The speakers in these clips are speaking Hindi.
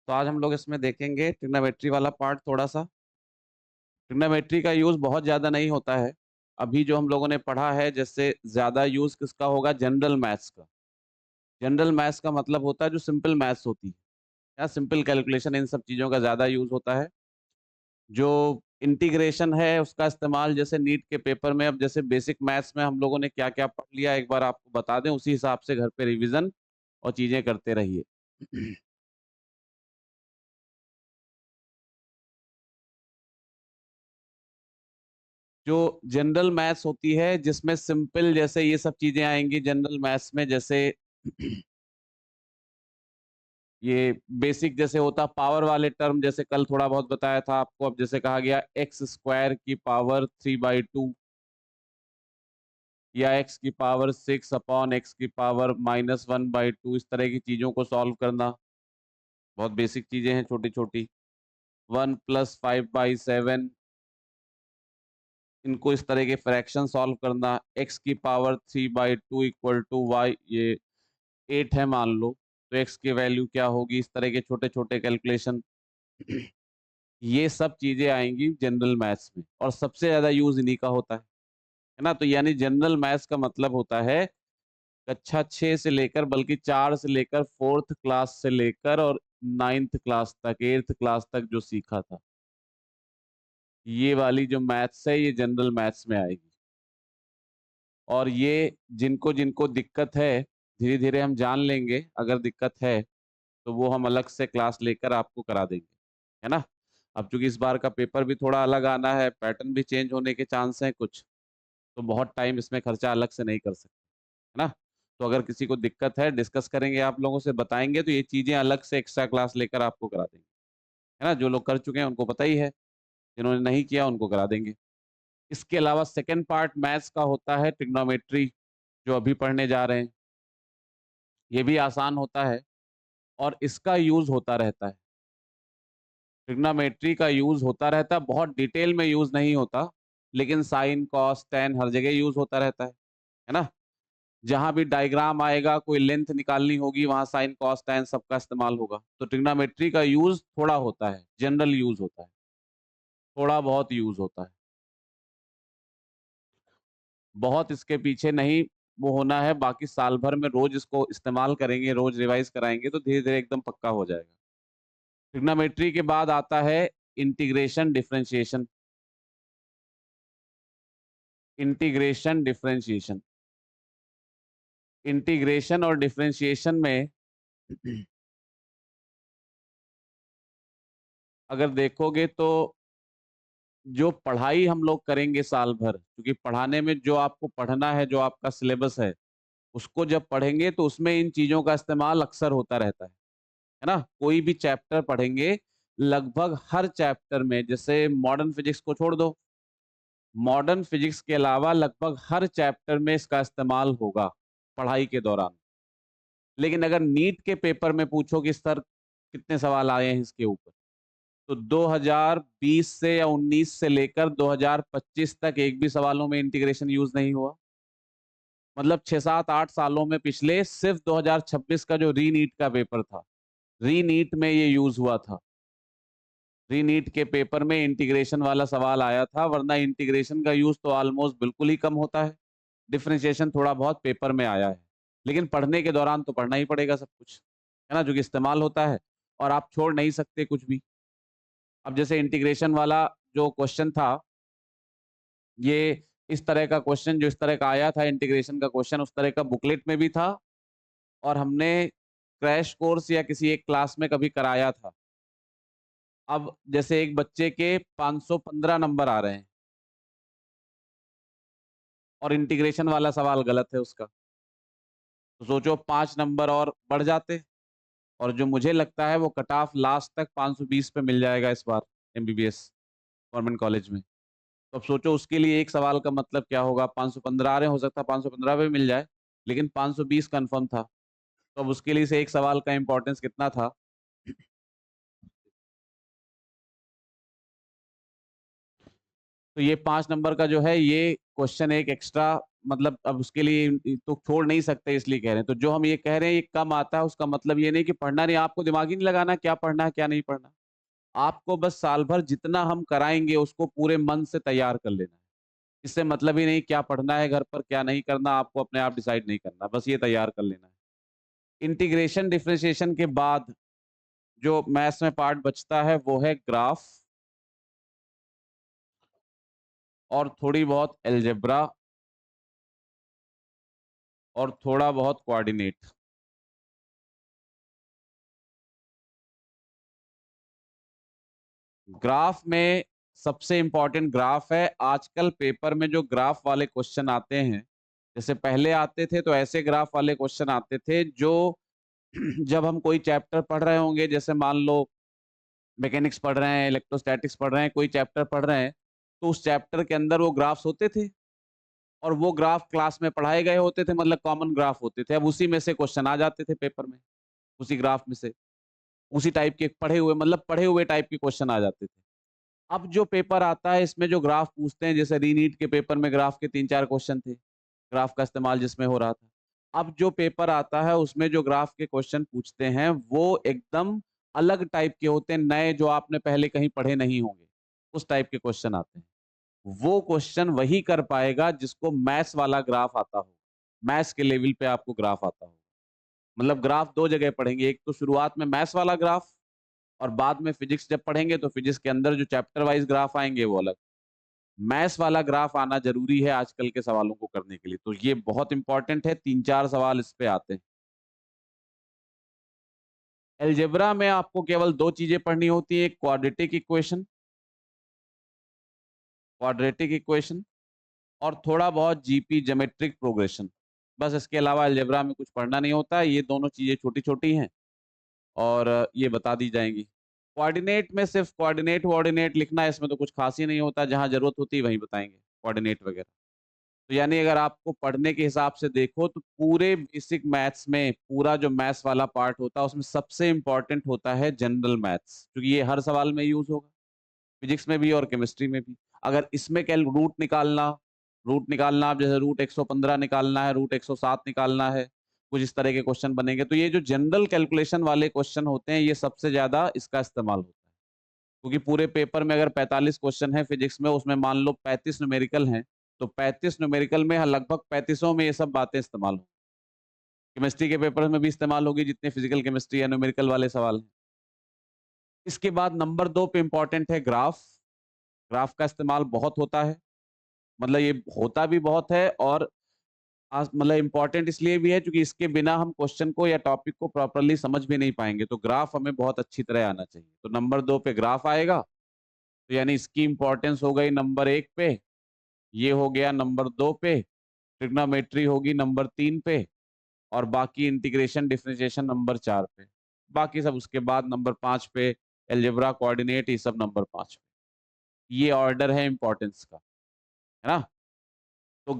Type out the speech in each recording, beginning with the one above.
तो आज हम लोग इसमें देखेंगे ट्रिग्नोमेट्री वाला पार्ट थोड़ा सा। ट्रिग्नोमेट्री का यूज बहुत ज्यादा नहीं होता है। अभी जो हम लोगों ने पढ़ा है, जैसे ज्यादा यूज किसका होगा, जनरल मैथ्स का। जनरल मैथ्स का मतलब होता है जो सिंपल मैथ्स होती है या सिंपल कैलकुलेशन, इन सब चीजों का ज्यादा यूज होता है। जो इंटीग्रेशन है उसका इस्तेमाल जैसे नीट के पेपर में, अब जैसे बेसिक मैथ्स में हम लोगों ने क्या क्या पढ़ लिया एक बार आपको बता दें, उसी हिसाब से घर पे रिवीजन और चीजें करते रहिए। जो जनरल मैथ्स होती है जिसमें सिंपल जैसे ये सब चीजें आएंगी जनरल मैथ्स में, जैसे ये बेसिक जैसे होता पावर वाले टर्म, जैसे कल थोड़ा बहुत बताया था आपको। अब जैसे कहा गया एक्स स्क्वायर की पावर 3/2 या एक्स की पावर 6 अपॉन एक्स की पावर -1/2, इस तरह की चीजों को सॉल्व करना। बहुत बेसिक चीजें हैं, छोटी छोटी। 1 + 5/7, इनको इस तरह के फ्रैक्शन सॉल्व करना। एक्स की पावर 3/2 = y, ये 8 है मान लो, तो एक्स की वैल्यू क्या होगी, इस तरह के छोटे छोटे कैलकुलेशन। ये सब चीजें आएंगी जनरल मैथ्स में, और सबसे ज्यादा यूज इन्हीं का होता है ना। तो यानी जनरल मैथ्स का मतलब होता है कक्षा 6 से लेकर, बल्कि 4 से लेकर 4th क्लास से लेकर और 9th क्लास तक, 8th क्लास तक जो सीखा था, ये वाली जो मैथ्स है ये जनरल मैथ्स में आएगी। और ये जिनको जिनको दिक्कत है, धीरे धीरे हम जान लेंगे। अगर दिक्कत है तो वो हम अलग से क्लास लेकर आपको करा देंगे, है ना। अब चूंकि इस बार का पेपर भी थोड़ा अलग आना है, पैटर्न भी चेंज होने के चांस हैं कुछ, तो बहुत टाइम इसमें खर्चा अलग से नहीं कर सकते, है ना। तो अगर किसी को दिक्कत है, डिस्कस करेंगे, आप लोगों से बताएंगे, तो ये चीजें अलग से एक्स्ट्रा क्लास लेकर आपको करा देंगे, है ना। जो लोग कर चुके हैं उनको पता ही है, जिन्होंने नहीं किया उनको करा देंगे। इसके अलावा सेकेंड पार्ट मैथ्स का होता है ट्रिग्नोमेट्री, जो अभी पढ़ने जा रहे हैं। ये भी आसान होता है और इसका यूज होता रहता है। ट्रिग्नोमेट्री का यूज होता रहता है, बहुत डिटेल में यूज नहीं होता, लेकिन साइन कॉस टेन हर जगह यूज होता रहता है ना। जहां भी डायग्राम आएगा, कोई लेंथ निकालनी होगी, वहां साइन कॉस टेन सबका इस्तेमाल होगा। तो ट्रिग्नोमेट्री का यूज थोड़ा होता है, जनरल यूज होता है, थोड़ा बहुत यूज होता है, बहुत इसके पीछे नहीं वो होना है। बाकी साल भर में रोज इसको इस्तेमाल करेंगे, रोज रिवाइज कराएंगे, तो धीरे धीरे एकदम पक्का हो जाएगा। ट्रिग्नोमेट्री के बाद आता है integration differentiation. Integration differentiation, integration और डिफरेंशिएशन में अगर देखोगे तो जो पढ़ाई हम लोग करेंगे साल भर, क्योंकि पढ़ाने में जो आपको पढ़ना है, जो आपका सिलेबस है, उसको जब पढ़ेंगे तो उसमें इन चीजों का इस्तेमाल अक्सर होता रहता है ना। कोई भी चैप्टर पढ़ेंगे, लगभग हर चैप्टर में, जैसे मॉडर्न फिजिक्स को छोड़ दो, मॉडर्न फिजिक्स के अलावा लगभग हर चैप्टर में इसका इस्तेमाल होगा पढ़ाई के दौरान। लेकिन अगर नीट के पेपर में पूछो कि सर कितने सवाल आए हैं इसके ऊपर, तो 2020 से या 19 से लेकर 2025 तक एक भी सवालों में इंटीग्रेशन यूज नहीं हुआ। मतलब 6 7 8 सालों में पिछले सिर्फ 2026 का जो री नीट का पेपर था, री नीट में ये यूज हुआ था। री नीट के पेपर में इंटीग्रेशन वाला सवाल आया था, वरना इंटीग्रेशन का यूज तो ऑलमोस्ट बिल्कुल ही कम होता है। डिफरेंशिएशन थोड़ा बहुत पेपर में आया है, लेकिन पढ़ने के दौरान तो पढ़ना ही पड़ेगा सब कुछ, है ना, जो कि इस्तेमाल होता है, और आप छोड़ नहीं सकते कुछ भी। अब जैसे इंटीग्रेशन वाला जो क्वेश्चन था, ये इस तरह का क्वेश्चन जो इस तरह का आया था, इंटीग्रेशन का क्वेश्चन उस तरह का बुकलेट में भी था, और हमने क्रैश कोर्स या किसी एक क्लास में कभी कराया था। अब जैसे एक बच्चे के 515 नंबर आ रहे हैं और इंटीग्रेशन वाला सवाल गलत है उसका, तो सोचो 5 नंबर और बढ़ जाते। और जो मुझे लगता है वो कट ऑफ लास्ट तक 520 पे मिल जाएगा इस बार एमबीबीएस गवर्नमेंट कॉलेज में। तो अब सोचो उसके लिए एक सवाल का मतलब क्या होगा। 515 आ रहे हैं, हो सकता है 515 पे मिल जाए, लेकिन 520 कंफर्म था। तो अब उसके लिए से एक सवाल का इंपॉर्टेंस कितना था। तो ये 5 नंबर का जो है ये क्वेश्चन एक एक्स्ट्रा, मतलब अब उसके लिए तो छोड़ नहीं सकते इसलिए कह रहे हैं। तो जो हम ये कह रहे हैं ये कम आता है, उसका मतलब ये नहीं कि पढ़ना नहीं, आपको दिमाग ही नहीं लगाना क्या पढ़ना है क्या नहीं पढ़ना। आपको बस साल भर जितना हम कराएंगे उसको पूरे मन से तैयार कर लेना है। इससे मतलब ही नहीं क्या पढ़ना है घर पर क्या नहीं करना, आपको अपने आप डिसाइड नहीं करना, बस ये तैयार कर लेना है। इंटीग्रेशन डिफरेंशिएशन के बाद जो मैथ्स में पार्ट बचता है वो है ग्राफ और थोड़ी बहुत अलजेब्रा और थोड़ा बहुत कोऑर्डिनेट। ग्राफ में सबसे इंपॉर्टेंट ग्राफ है। आजकल पेपर में जो ग्राफ वाले क्वेश्चन आते हैं, जैसे पहले आते थे तो ऐसे ग्राफ वाले क्वेश्चन आते थे जो जब हम कोई चैप्टर पढ़ रहे होंगे, जैसे मान लो मैकेनिक्स पढ़ रहे हैं, इलेक्ट्रोस्टैटिक्स पढ़ रहे हैं, कोई चैप्टर पढ़ रहे हैं, तो उस चैप्टर के अंदर वो ग्राफ्स होते थे और वो ग्राफ क्लास में पढ़ाए गए होते थे, मतलब कॉमन ग्राफ होते थे। अब उसी में से क्वेश्चन आ जाते थे पेपर में, उसी ग्राफ में से, उसी टाइप के पढ़े हुए, मतलब पढ़े हुए टाइप के क्वेश्चन आ जाते थे। अब जो पेपर आता है इसमें जो ग्राफ पूछते हैं, जैसे रीनीट के पेपर में ग्राफ के 3-4 क्वेश्चन थे, ग्राफ का इस्तेमाल जिसमें हो रहा था। अब जो पेपर आता है उसमें जो ग्राफ के क्वेश्चन पूछते हैं वो एकदम अलग टाइप के होते हैं, नए जो आपने पहले कहीं पढ़े नहीं होंगे, उस टाइप के क्वेश्चन आते हैं। वो क्वेश्चन वही कर पाएगा जिसको मैथ्स वाला ग्राफ आता हो, मैथ्स के लेवल पे आपको ग्राफ आता हो। मतलब ग्राफ 2 जगह पढ़ेंगे, एक तो शुरुआत में मैथ्स वाला ग्राफ और बाद में फिजिक्स जब पढ़ेंगे तो फिजिक्स के अंदर जो चैप्टर वाइज ग्राफ आएंगे वो अलग। मैथ्स वाला ग्राफ आना जरूरी है आजकल के सवालों को करने के लिए, तो ये बहुत इंपॉर्टेंट है। 3-4 सवाल इस पे आते हैं। अलजेब्रा में आपको केवल 2 चीजें पढ़नी होती है, एक क्वाड्रेटिक इक्वेशन और थोड़ा बहुत जीपी ज्योमेट्रिक प्रोग्रेशन। बस इसके अलावा अलजेब्रा में कुछ पढ़ना नहीं होता है। ये दोनों चीजें छोटी छोटी हैं और ये बता दी जाएंगी। कोऑर्डिनेट में सिर्फ कोऑर्डिनेट कोऑर्डिनेट लिखना है, इसमें तो कुछ खास ही नहीं होता, जहां जरूरत होती है वहीं बताएंगे कोऑर्डिनेट वगैरह। तो यानी अगर आपको पढ़ने के हिसाब से देखो तो पूरे बेसिक मैथ्स में पूरा जो मैथ्स वाला पार्ट होता है उसमें सबसे इंपॉर्टेंट होता है जनरल मैथ्स, क्योंकि ये हर सवाल में यूज होगा, फिजिक्स में भी और केमिस्ट्री में भी। अगर इसमें क्या रूट निकालना, आप जैसे रूट 115 निकालना है, रूट 107 निकालना है, कुछ इस तरह के क्वेश्चन बनेंगे, तो ये जो जनरल कैलकुलेशन वाले क्वेश्चन होते हैं ये सबसे ज्यादा इसका इस्तेमाल होता है। क्योंकि पूरे पेपर में अगर 45 क्वेश्चन है फिजिक्स में, उसमें मान लो 35 न्यूमेरिकल हैं, तो 35 न्यूमेरिकल में लगभग 35 में ये सब बातें इस्तेमाल होंगी। केमिस्ट्री के पेपर में भी इस्तेमाल होगी, जितने फिजिकल केमिस्ट्री या न्यूमेरिकल वाले सवाल हैं। इसके बाद नंबर 2 पे इंपॉर्टेंट है ग्राफ। ग्राफ का इस्तेमाल बहुत होता है, मतलब ये होता भी बहुत है और मतलब इंपॉर्टेंट इसलिए भी है क्योंकि इसके बिना हम क्वेश्चन को या टॉपिक को प्रॉपरली समझ भी नहीं पाएंगे, तो ग्राफ हमें बहुत अच्छी तरह आना चाहिए। तो नंबर 2 पे ग्राफ आएगा, तो यानी इसकी इंपॉर्टेंस हो गई नंबर 1 पे, ये हो गया नंबर 2 पे, ट्रिग्नोमेट्री होगी नंबर 3 पे और बाकी इंटीग्रेशन डिफरेंशिएशन नंबर 4 पे। बाकी सब उसके बाद नंबर 5 पे, अलजेब्रा कोऑर्डिनेट, ये सब नंबर 5 पे। ये ऑर्डर है इंपॉर्टेंस का, है ना। तो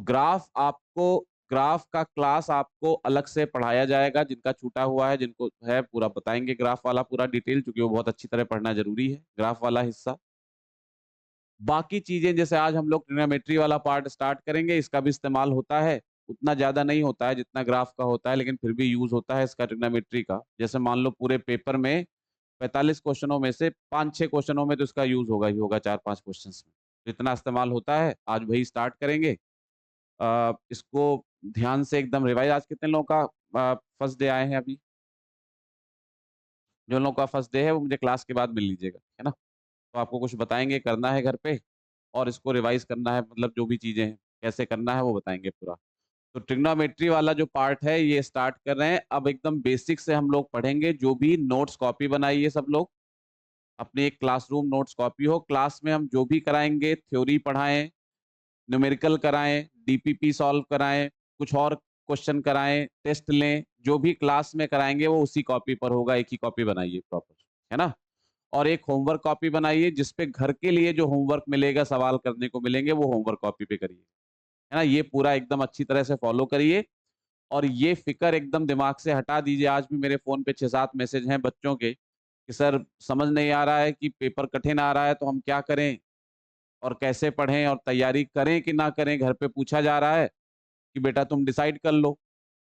ग्राफ का क्लास आपको अलग से पढ़ाया जाएगा, जिनका छूटा हुआ है, जिनको है पूरा बताएंगे ग्राफ वाला पूरा डिटेल, क्योंकि वो बहुत अच्छी तरह पढ़ना जरूरी है ग्राफ वाला हिस्सा। बाकी चीजें जैसे आज हम लोग ट्रिग्नोमेट्री वाला पार्ट स्टार्ट करेंगे, इसका भी इस्तेमाल होता है, उतना ज्यादा नहीं होता है जितना ग्राफ का होता है, लेकिन फिर भी यूज होता है इसका ट्रिग्नोमेट्री का। जैसे मान लो पूरे पेपर में 45 क्वेश्चनों में से 5-6 क्वेश्चनों में तो इसका यूज होगा ही होगा, 4-5 क्वेश्चन में तो इतना इस्तेमाल होता है। आज वही स्टार्ट करेंगे। इसको ध्यान से एकदम रिवाइज। आज कितने लोगों का फर्स्ट डे आए हैं अभी? जो लोगों का फर्स्ट डे है वो मुझे क्लास के बाद मिल लीजिएगा, है ना। तो आपको कुछ बताएंगे, करना है घर पे और इसको रिवाइज करना है, मतलब जो भी चीजें हैं कैसे करना है वो बताएंगे पूरा। तो ट्रिग्नोमेट्री वाला जो पार्ट है ये स्टार्ट कर रहे हैं। अब एकदम बेसिक से हम लोग पढ़ेंगे। जो भी नोट्स कॉपी बनाइए सब लोग, अपनी एक क्लासरूम नोट्स कॉपी हो, क्लास में हम जो भी कराएंगे, थ्योरी पढ़ाएं, न्यूमेरिकल कराएं, डीपीपी सॉल्व कराएं, कुछ और क्वेश्चन कराएं, टेस्ट लें, जो भी क्लास में कराएंगे वो उसी कॉपी पर होगा। एक ही कॉपी बनाइए प्रॉपर, है ना। और एक होमवर्क कॉपी बनाइए जिसपे घर के लिए जो होमवर्क मिलेगा, सवाल करने को मिलेंगे, वो होमवर्क कॉपी पे करिए, है ना। ये पूरा एकदम अच्छी तरह से फॉलो करिए और ये फिक्र एकदम दिमाग से हटा दीजिए। आज भी मेरे फोन पे 6-7 मैसेज हैं बच्चों के कि सर समझ नहीं आ रहा है कि पेपर कठिन आ रहा है तो हम क्या करें, और कैसे पढ़ें और तैयारी करें कि ना करें। घर पे पूछा जा रहा है कि बेटा तुम डिसाइड कर लो।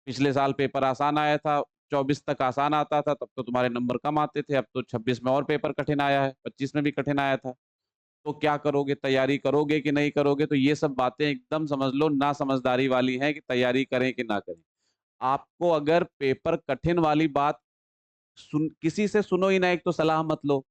पिछले साल पेपर आसान आया था, 24 तक आसान आता था, तब तो तुम्हारे नंबर कम आते थे। अब तो 26 में और पेपर कठिन आया है, 25 में भी कठिन आया था। तो क्या करोगे, तैयारी करोगे कि नहीं करोगे? तो ये सब बातें एकदम समझ लो ना समझदारी वाली हैं कि तैयारी करें कि ना करें। आपको अगर पेपर कठिन वाली बात किसी से सुनो ही ना, एक तो सलाह मत लो।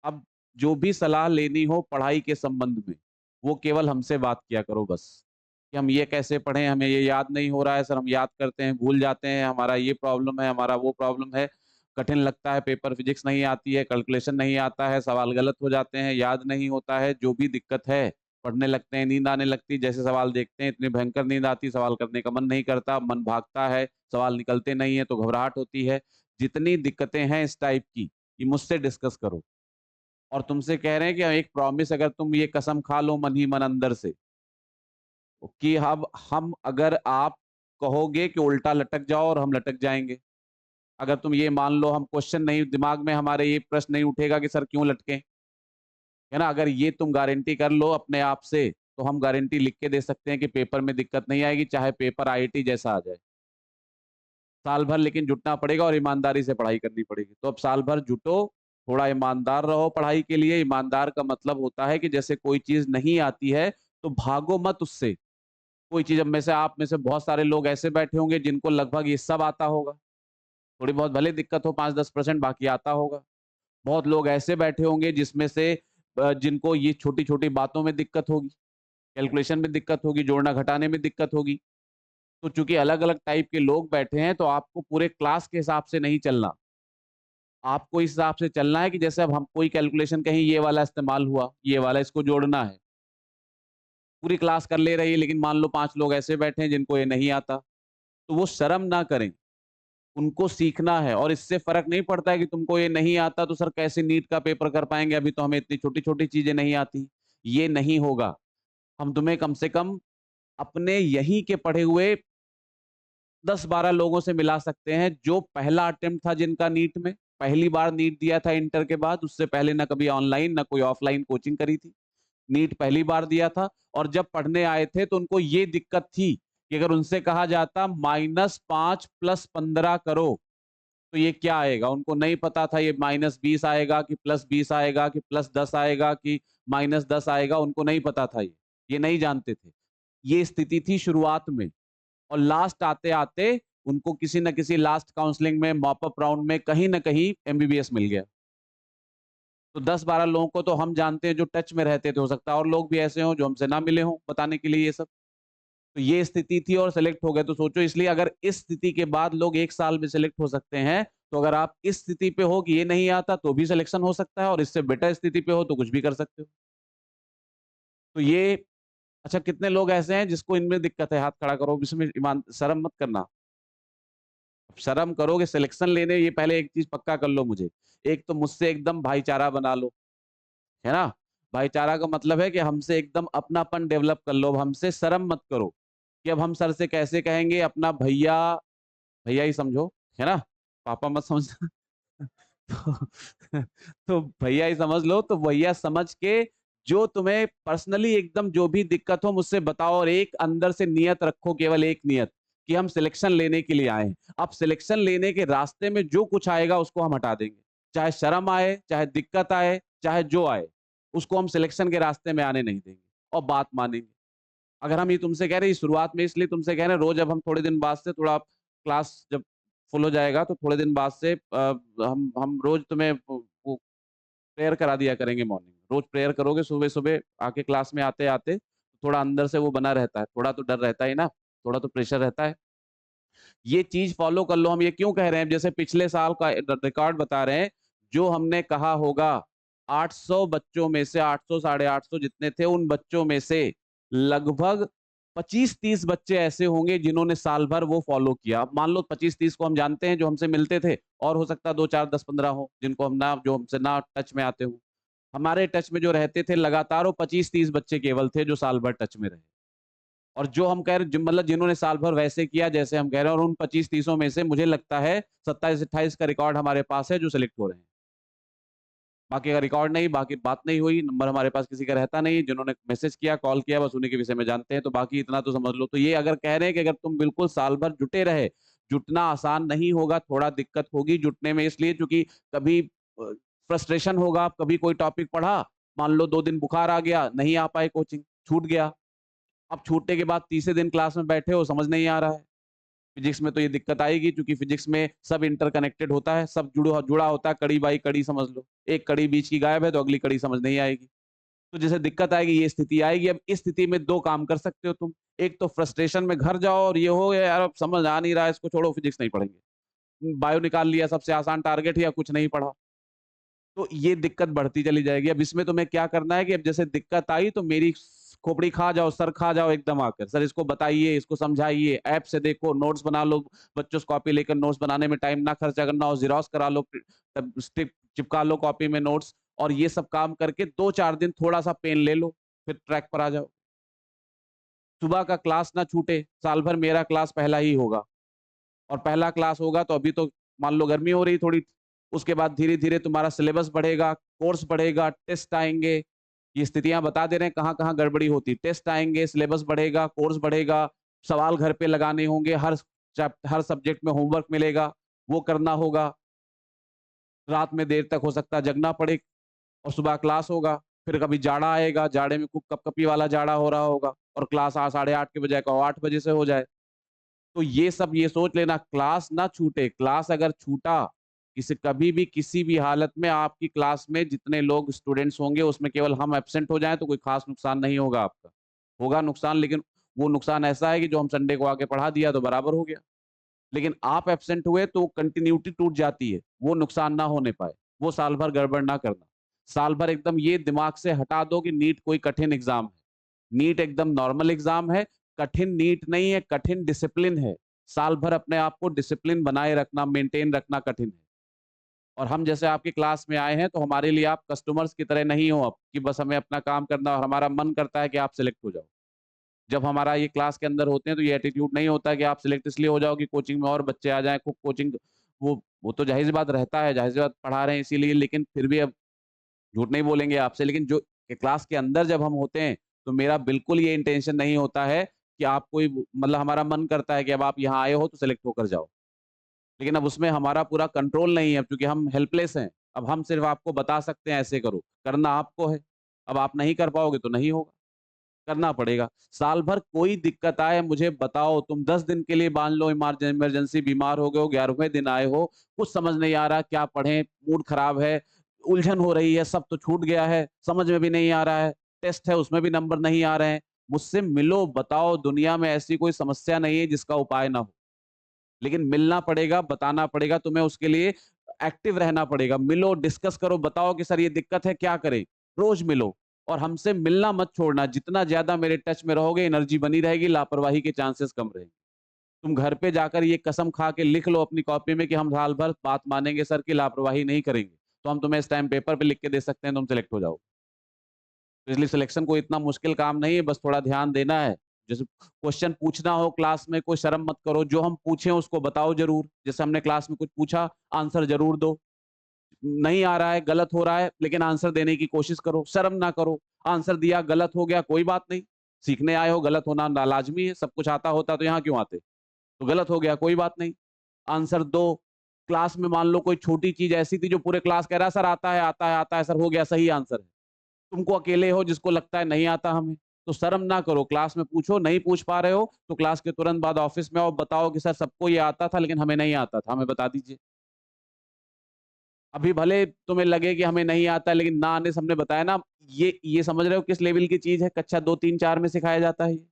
अब जो भी सलाह लेनी हो पढ़ाई के संबंध में, वो केवल हमसे बात किया करो बस, कि हम ये कैसे पढ़ें, हमें ये याद नहीं हो रहा है सर, हम याद करते हैं भूल जाते हैं, हमारा ये प्रॉब्लम है, हमारा वो प्रॉब्लम है, कठिन लगता है पेपर, फिजिक्स नहीं आती है, कैलकुलेशन नहीं आता है, सवाल गलत हो जाते हैं, याद नहीं होता है, जो भी दिक्कत है, पढ़ने लगते हैं, नींद आने लगती, जैसे सवाल देखते हैं इतनी भयंकर नींद आती, सवाल करने का मन नहीं करता, मन भागता है, सवाल निकलते नहीं है तो घबराहट होती है। जितनी दिक्कतें हैं इस टाइप की, ये मुझसे डिस्कस करो। और तुमसे कह रहे हैं कि एक प्रॉमिस, अगर तुम ये कसम खा लो मन ही मन अंदर से कि अब हम अगर आप कहोगे कि उल्टा लटक जाओ और हम लटक जाएंगे। अगर तुम ये मान लो, हम क्वेश्चन नहीं, दिमाग में हमारे ये प्रश्न नहीं उठेगा कि सर क्यों लटके, है ना? अगर ये तुम गारंटी कर लो अपने आप से, तो हम गारंटी लिख के दे सकते हैं कि पेपर में दिक्कत नहीं आएगी, चाहे पेपर आईआईटी जैसा आ जाए। साल भर लेकिन जुटना पड़ेगा और ईमानदारी से पढ़ाई करनी पड़ेगी। तो अब साल भर जुटो, थोड़ा ईमानदार रहो पढ़ाई के लिए। ईमानदार का मतलब होता है कि जैसे कोई चीज नहीं आती है तो भागो मत उससे। कोई चीज, अब में से आप में से बहुत सारे लोग ऐसे बैठे होंगे जिनको लगभग ये सब आता होगा। थोड़ी बहुत भले दिक्कत हो, 5-10%, बाकी आता होगा। बहुत लोग ऐसे बैठे होंगे जिसमें से जिनको ये छोटी छोटी बातों में दिक्कत होगी, कैलकुलेशन में दिक्कत होगी, जोड़ना घटाने में दिक्कत होगी। तो चूंकि अलग अलग टाइप के लोग बैठे हैं, तो आपको पूरे क्लास के हिसाब से नहीं चलना। आपको इस हिसाब से चलना है कि जैसे अब हम कोई कैलकुलेशन, कहीं ये वाला इस्तेमाल हुआ, ये वाला इसको जोड़ना है, पूरी क्लास कर ले रही है, लेकिन मान लो 5 लोग ऐसे बैठे हैं जिनको ये नहीं आता, तो वो शर्म ना करें, उनको सीखना है। और इससे फर्क नहीं पड़ता है कि तुमको ये नहीं आता तो सर कैसे नीट का पेपर कर पाएंगे, अभी तो हमें इतनी छोटी छोटी चीजें नहीं आती। ये नहीं होगा। हम तुम्हें कम से कम अपने यहीं के पढ़े हुए 10-12 लोगों से मिला सकते हैं, जो पहला अटेम्प्ट था जिनका नीट में, पहली बार नीट दिया था इंटर के बाद, उससे पहले ना कभी ऑनलाइन ना कोई ऑफलाइन कोचिंग करी थी, नीट पहली बार दिया था। और जब पढ़ने आए थे तो उनको ये दिक्कत थी कि अगर उनसे कहा जाता -5 + 15 करो तो ये क्या आएगा, उनको नहीं पता था ये -20 आएगा कि +20 आएगा कि +10 आएगा कि -10 आएगा, उनको नहीं पता था ये नहीं जानते थे। ये स्थिति थी शुरुआत में। और लास्ट आते-आते उनको किसी न किसी लास्ट काउंसलिंग में, मॉप अप राउंड में कहीं न कहीं एमबीबीएस मिल गया। तो 10-12 लोगों को तो हम जानते हैं जो टच में रहते थे, हो सकता है और लोग भी ऐसे हों जो हमसे ना मिले हों बताने के लिए ये सब। तो ये स्थिति थी और सेलेक्ट हो गए। तो सोचो, इसलिए अगर इस स्थिति के बाद लोग 1 साल में सेलेक्ट हो सकते हैं, तो अगर आप इस स्थिति पे हो कि ये नहीं आता तो भी सिलेक्शन हो सकता है, और इससे बेटर स्थिति पे हो तो कुछ भी कर सकते हो। तो ये, अच्छा कितने लोग ऐसे हैं जिसको इनमें दिक्कत है? हाथ खड़ा करो। इसमें ईमान शर्म मत करना। शर्म करोगे सिलेक्शन लेने, ये पहले एक चीज पक्का कर लो मुझे, एक तो मुझसे एकदम भाईचारा बना लो, है ना? भाईचारा का मतलब है कि हमसे एकदम अपनापन डेवलप कर लो, हमसे शर्म मत करो कि अब हम सर से कैसे कहेंगे, अपना भैया, भैया ही समझो, है ना? पापा मत समझना। तो, तो भैया ही समझ लो। तो भैया समझ के, जो तुम्हें पर्सनली एकदम जो भी दिक्कत हो मुझसे बताओ, और एक अंदर से नियत रखो, केवल एक नियत, कि हम सिलेक्शन लेने के लिए आए हैं। अब सिलेक्शन लेने के रास्ते में जो कुछ आएगा उसको हम हटा देंगे, चाहे शर्म आए, चाहे दिक्कत आए, चाहे जो आए, उसको हम सिलेक्शन के रास्ते में आने नहीं देंगे और बात मानेंगे। अगर हम ये तुमसे कह रहे हैं, शुरुआत में इसलिए तुमसे कह रहे हैं, रोज अब हम थोड़े दिन बाद से, थोड़ा क्लास जब फुल हो जाएगा तो थोड़े दिन बाद से हम रोज तुम्हें वो प्रेयर करा दिया करेंगे मॉर्निंग। रोज प्रेयर करोगे सुबह सुबह आके, क्लास में आते आते थोड़ा अंदर से वो बना रहता है, थोड़ा तो डर रहता है ना, थोड़ा तो प्रेशर रहता है। ये चीज फॉलो कर लो। हम ये क्यों कह रहे हैं, जैसे पिछले साल का रिकॉर्ड बता रहे हैं, जो हमने कहा होगा 800 बच्चों में से 800 साढ़े 800 जितने थे, उन बच्चों में से लगभग 25-30 बच्चे ऐसे होंगे जिन्होंने साल भर वो फॉलो किया। अब मान लो 25-30 को हम जानते हैं जो हमसे मिलते थे, और हो सकता है 2-4-10-15 हो जिनको हम ना, जो हमसे ना टच में आते हो। हमारे टच में जो रहते थे लगातार, वो 25-30 बच्चे केवल थे जो साल भर टच में रहे। और जो हम कह रहे हैं, मतलब जिन्होंने साल भर वैसे किया जैसे हम कह रहे हैं, और उन 25-30 में से मुझे लगता है 27-28 का रिकॉर्ड हमारे पास है जो सिलेक्ट हो रहे हैं। बाकी अगर रिकॉर्ड नहीं, बाकी बात नहीं हुई, नंबर हमारे पास किसी का रहता नहीं, जिन्होंने मैसेज किया, कॉल किया, बस उन्हीं के विषय में जानते हैं, तो बाकी इतना तो समझ लो। तो ये अगर कह रहे हैं कि अगर तुम बिल्कुल साल भर जुटे रहे, जुटना आसान नहीं होगा, थोड़ा दिक्कत होगी जुटने में, इसलिए क्योंकि कभी फ्रस्ट्रेशन होगा, कभी कोई टॉपिक पढ़ा, मान लो 2 दिन बुखार आ गया, नहीं आ पाए कोचिंग, छूट गया। अब छूटने के बाद तीसरे दिन क्लास में बैठे हो, समझ नहीं आ रहा है। फिजिक्स में तो ये दिक्कत आएगी, क्योंकि फिजिक्स में सब इंटरकनेक्टेड होता है, सब जुड़ा जुड़ा होता है, कड़ी बाई कड़ी समझ लो। एक कड़ी बीच की गायब है तो अगली कड़ी समझ नहीं आएगी। तो जैसे दिक्कत आएगी, ये स्थिति आएगी। अब इस स्थिति में 2 काम कर सकते हो तुम। एक तो फ्रस्ट्रेशन में घर जाओ और ये हो यार अब समझ आ नहीं रहा है, इसको छोड़ो, फिजिक्स नहीं पढ़ेंगे। बायो निकाल लिया, सबसे आसान टारगेट, या कुछ नहीं पढ़ा। तो ये दिक्कत बढ़ती चली जाएगी। अब इसमें तुम्हें क्या करना है कि अब जैसे दिक्कत आई तो मेरी खोपड़ी खा जाओ, सर खा जाओ एकदम आकर, सर इसको बताइए, इसको समझाइए, ऐप से देखो, नोट्स बना लो, बच्चों से कॉपी लेकर नोट्स बनाने में टाइम ना खर्चा करना हो, ज़ेरॉक्स करा लो, तब स्टिक चिपका लो कॉपी में नोट्स, और ये सब काम करके 2-4 दिन थोड़ा-सा पेन ले लो, फिर ट्रैक पर आ जाओ। सुबह का क्लास ना छूटे, साल भर मेरा क्लास पहला ही होगा, और पहला क्लास होगा तो अभी तो मान लो गर्मी हो रही थोड़ी, उसके बाद धीरे-धीरे तुम्हारा सिलेबस बढ़ेगा, कोर्स बढ़ेगा, टेस्ट आएँगे। ये स्थितियाँ बता दे रहे हैं कहाँ-कहाँ गड़बड़ी होती है। टेस्ट आएँगे, सिलेबस बढ़ेगा, कोर्स बढ़ेगा, सवाल घर पे लगाने होंगे, हर सब्जेक्ट में होमवर्क मिलेगा, वो करना होगा। रात में देर तक हो सकता है जगना पड़े, और सुबह क्लास होगा। फिर कभी जाड़ा आएगा, जाड़े में खूब कपकपी वाला जाड़ा हो रहा होगा, और क्लास 8 साढ़े 8 के बजाय कहो 8 बजे से हो जाए। तो ये सब ये सोच लेना, क्लास ना छूटे। क्लास अगर छूटा, किसी कभी भी किसी भी हालत में आपकी क्लास में जितने लोग स्टूडेंट्स होंगे उसमें केवल हम एब्सेंट हो जाएँ तो कोई खास नुकसान नहीं होगा आपका। होगा नुकसान, लेकिन वो नुकसान ऐसा है कि जो हम संडे को आके पढ़ा दिया तो बराबर हो गया। लेकिन आप एब्सेंट हुए तो कंटिन्यूटी टूट जाती है, वो नुकसान ना होने पाए, वो साल भर गड़बड़ ना करना। साल भर एकदम ये दिमाग से हटा दो कि नीट कोई कठिन एग्ज़ाम है। नीट एकदम नॉर्मल एग्ज़ाम है, कठिन नीट नहीं है, कठिन डिसिप्लिन है। साल भर अपने आप को डिसिप्लिन बनाए रखना, मेंटेन रखना कठिन है। और हम जैसे आपकी क्लास में आए हैं, तो हमारे लिए आप कस्टमर्स की तरह नहीं हो अब, कि बस हमें अपना काम करना और हमारा मन करता है कि आप सेलेक्ट हो जाओ। जब हमारा ये क्लास के अंदर होते हैं, तो ये एटीट्यूड नहीं होता है कि आप सिलेक्ट इसलिए हो जाओ कि कोचिंग में और बच्चे आ जाएँ, खूब कोचिंग, वो तो ज़ाहिर-सी बात रहता है, ज़ाहिर-सी बात पढ़ा रहे हैं इसीलिए, लेकिन फिर भी अब झूठ नहीं बोलेंगे आपसे, लेकिन जो क्लास के अंदर जब हम होते हैं, तो मेरा बिल्कुल ये इंटेंशन नहीं होता है कि आप कोई मतलब हमारा मन करता है कि अब आप यहाँ आए हो तो सेलेक्ट होकर जाओ। लेकिन अब उसमें हमारा पूरा कंट्रोल नहीं है, क्योंकि हम हेल्पलेस हैं। अब हम सिर्फ़ आपको बता सकते हैं ऐसे करो, करना आपको है। अब आप नहीं कर पाओगे तो नहीं होगा, करना पड़ेगा। साल भर कोई दिक्कत आए मुझे बताओ, तुम 10 दिन के लिए मान लो इमरजेंसी बीमार हो गए हो, 11वें दिन आए हो, कुछ समझ नहीं आ रहा क्या पढ़ें, मूड खराब है, उलझन हो रही है, सब तो छूट गया है, समझ में भी नहीं आ रहा है, टेस्ट है उसमें भी नंबर नहीं आ रहे हैं, मुझसे मिलो, बताओ, दुनिया में ऐसी कोई समस्या नहीं है जिसका उपाय ना हो। लेकिन मिलना पड़ेगा, बताना पड़ेगा, तुम्हें उसके लिए एक्टिव रहना पड़ेगा। मिलो, डिस्कस करो, बताओ कि सर ये दिक्कत है, क्या करें? रोज़ मिलो, और हमसे मिलना मत छोड़ना। जितना ज़्यादा मेरे टच में रहोगे, एनर्जी बनी रहेगी, लापरवाही के चांसेस कम रहेंगे। तुम घर पे जाकर ये कसम खा के लिख लो अपनी कॉपी में कि हम साल भर बात मानेंगे सर की, लापरवाही नहीं करेंगे। तो हम तुम्हें स्टैम्प पेपर पे लिख के दे सकते हैं, तुम सेलेक्ट हो जाओगे। तो इसलिए सिलेक्शन कोई इतना मुश्किल काम नहीं है, बस थोड़ा ध्यान देना है। जैसे क्वेश्चन पूछना हो क्लास में, कोई शर्म मत करो, जो हम पूछे उसको बताओ ज़रूर। जैसे हमने क्लास में कुछ पूछा, आंसर ज़रूर दो। नहीं आ रहा है, गलत हो रहा है, लेकिन आंसर देने की कोशिश करो, शर्म ना करो। आंसर दिया, गलत हो गया, कोई बात नहीं। सीखने आए हो, गलत होना ना लाज़मी है, सब कुछ आता होता तो यहाँ क्यों आते? तो गलत हो गया, कोई बात नहीं। आंसर दो। क्लास में मान लो कोई छोटी चीज़ ऐसी थी जो पूरे क्लास कह रहा है, सर आता है, आता है, आता है, सर हो गया, सही आंसर है। तुमको अकेले हो जिसको लगता है नहीं आता हमें, तो शर्म ना करो, क्लास में पूछो, नहीं पूछ पा रहे हो तो क्लास के तुरंत बाद ऑफिस में आओ, बताओ कि सर सबको ये आता था लेकिन हमें नहीं आता था, हमें बता दीजिए। अभी भले तुम्हें लगे कि हमें नहीं आता, लेकिन ना आने से हमने बताया ना, ये समझ रहे हो किस लेवल की चीज़ है, कक्षा 2, 3, 4 में सिखाया जाता है ये।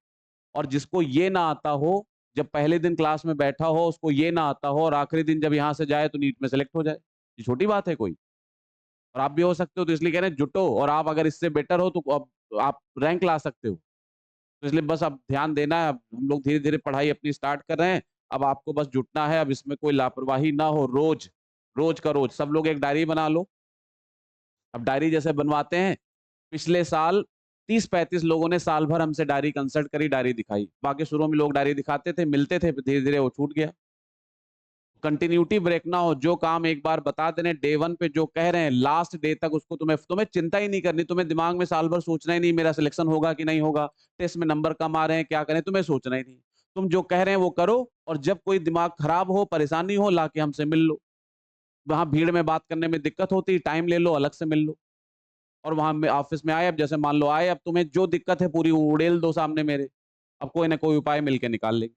और जिसको ये ना आता हो, जब पहले दिन क्लास में बैठा हो, उसको ये ना आता हो और आखिरी दिन जब यहाँ से जाए तो नीट में सेलेक्ट हो जाए। ये छोटी बात है कोई? और आप भी हो सकते हो, तो इसलिए कह रहे हैं जुटो, और आप अगर इससे बेटर हो तो अब आप रैंक ला सकते हो। तो इसलिए बस अब ध्यान देना है, अब हम लोग धीरे-धीरे पढ़ाई अपनी स्टार्ट कर रहे हैं। अब आपको बस जुटना है, अब इसमें कोई लापरवाही ना हो, रोज़ का रोज़ सब लोग एक डायरी बना लो। अब डायरी जैसे बनवाते हैं, पिछले साल 30-35 लोगों ने साल भर हमसे डायरी कंसल्ट करी, डायरी दिखाई। बाकी शुरू में लोग डायरी दिखाते थे, मिलते थे, फिर धीरे-धीरे वो छूट गया। कंटिन्यूटी ब्रेक ना हो, जो काम एक बार बता देने डे 1 पे जो कह रहे हैं लास्ट डे तक उसको तुम्हें चिंता ही नहीं करनी, तुम्हें दिमाग में साल भर सोचना ही नहीं मेरा सिलेक्शन होगा कि नहीं होगा, टेस्ट में नंबर कम आ रहे हैं क्या करें, तुम्हें सोचना ही नहीं। तुम जो कह रहे हैं वो करो, और जब कोई दिमाग खराब हो, परेशानी हो, लाके हमसे मिल लो। वहाँ भीड़ में बात करने में दिक्कत होती, टाइम ले लो, अलग से मिल लो। और वहाँ में ऑफिस में आए, अब जैसे मान लो आए, अब तुम्हें जो दिक्कत है पूरी उड़ेल दो सामने मेरे। अब कोई ना कोई उपाय मिलके निकाल लेंगे।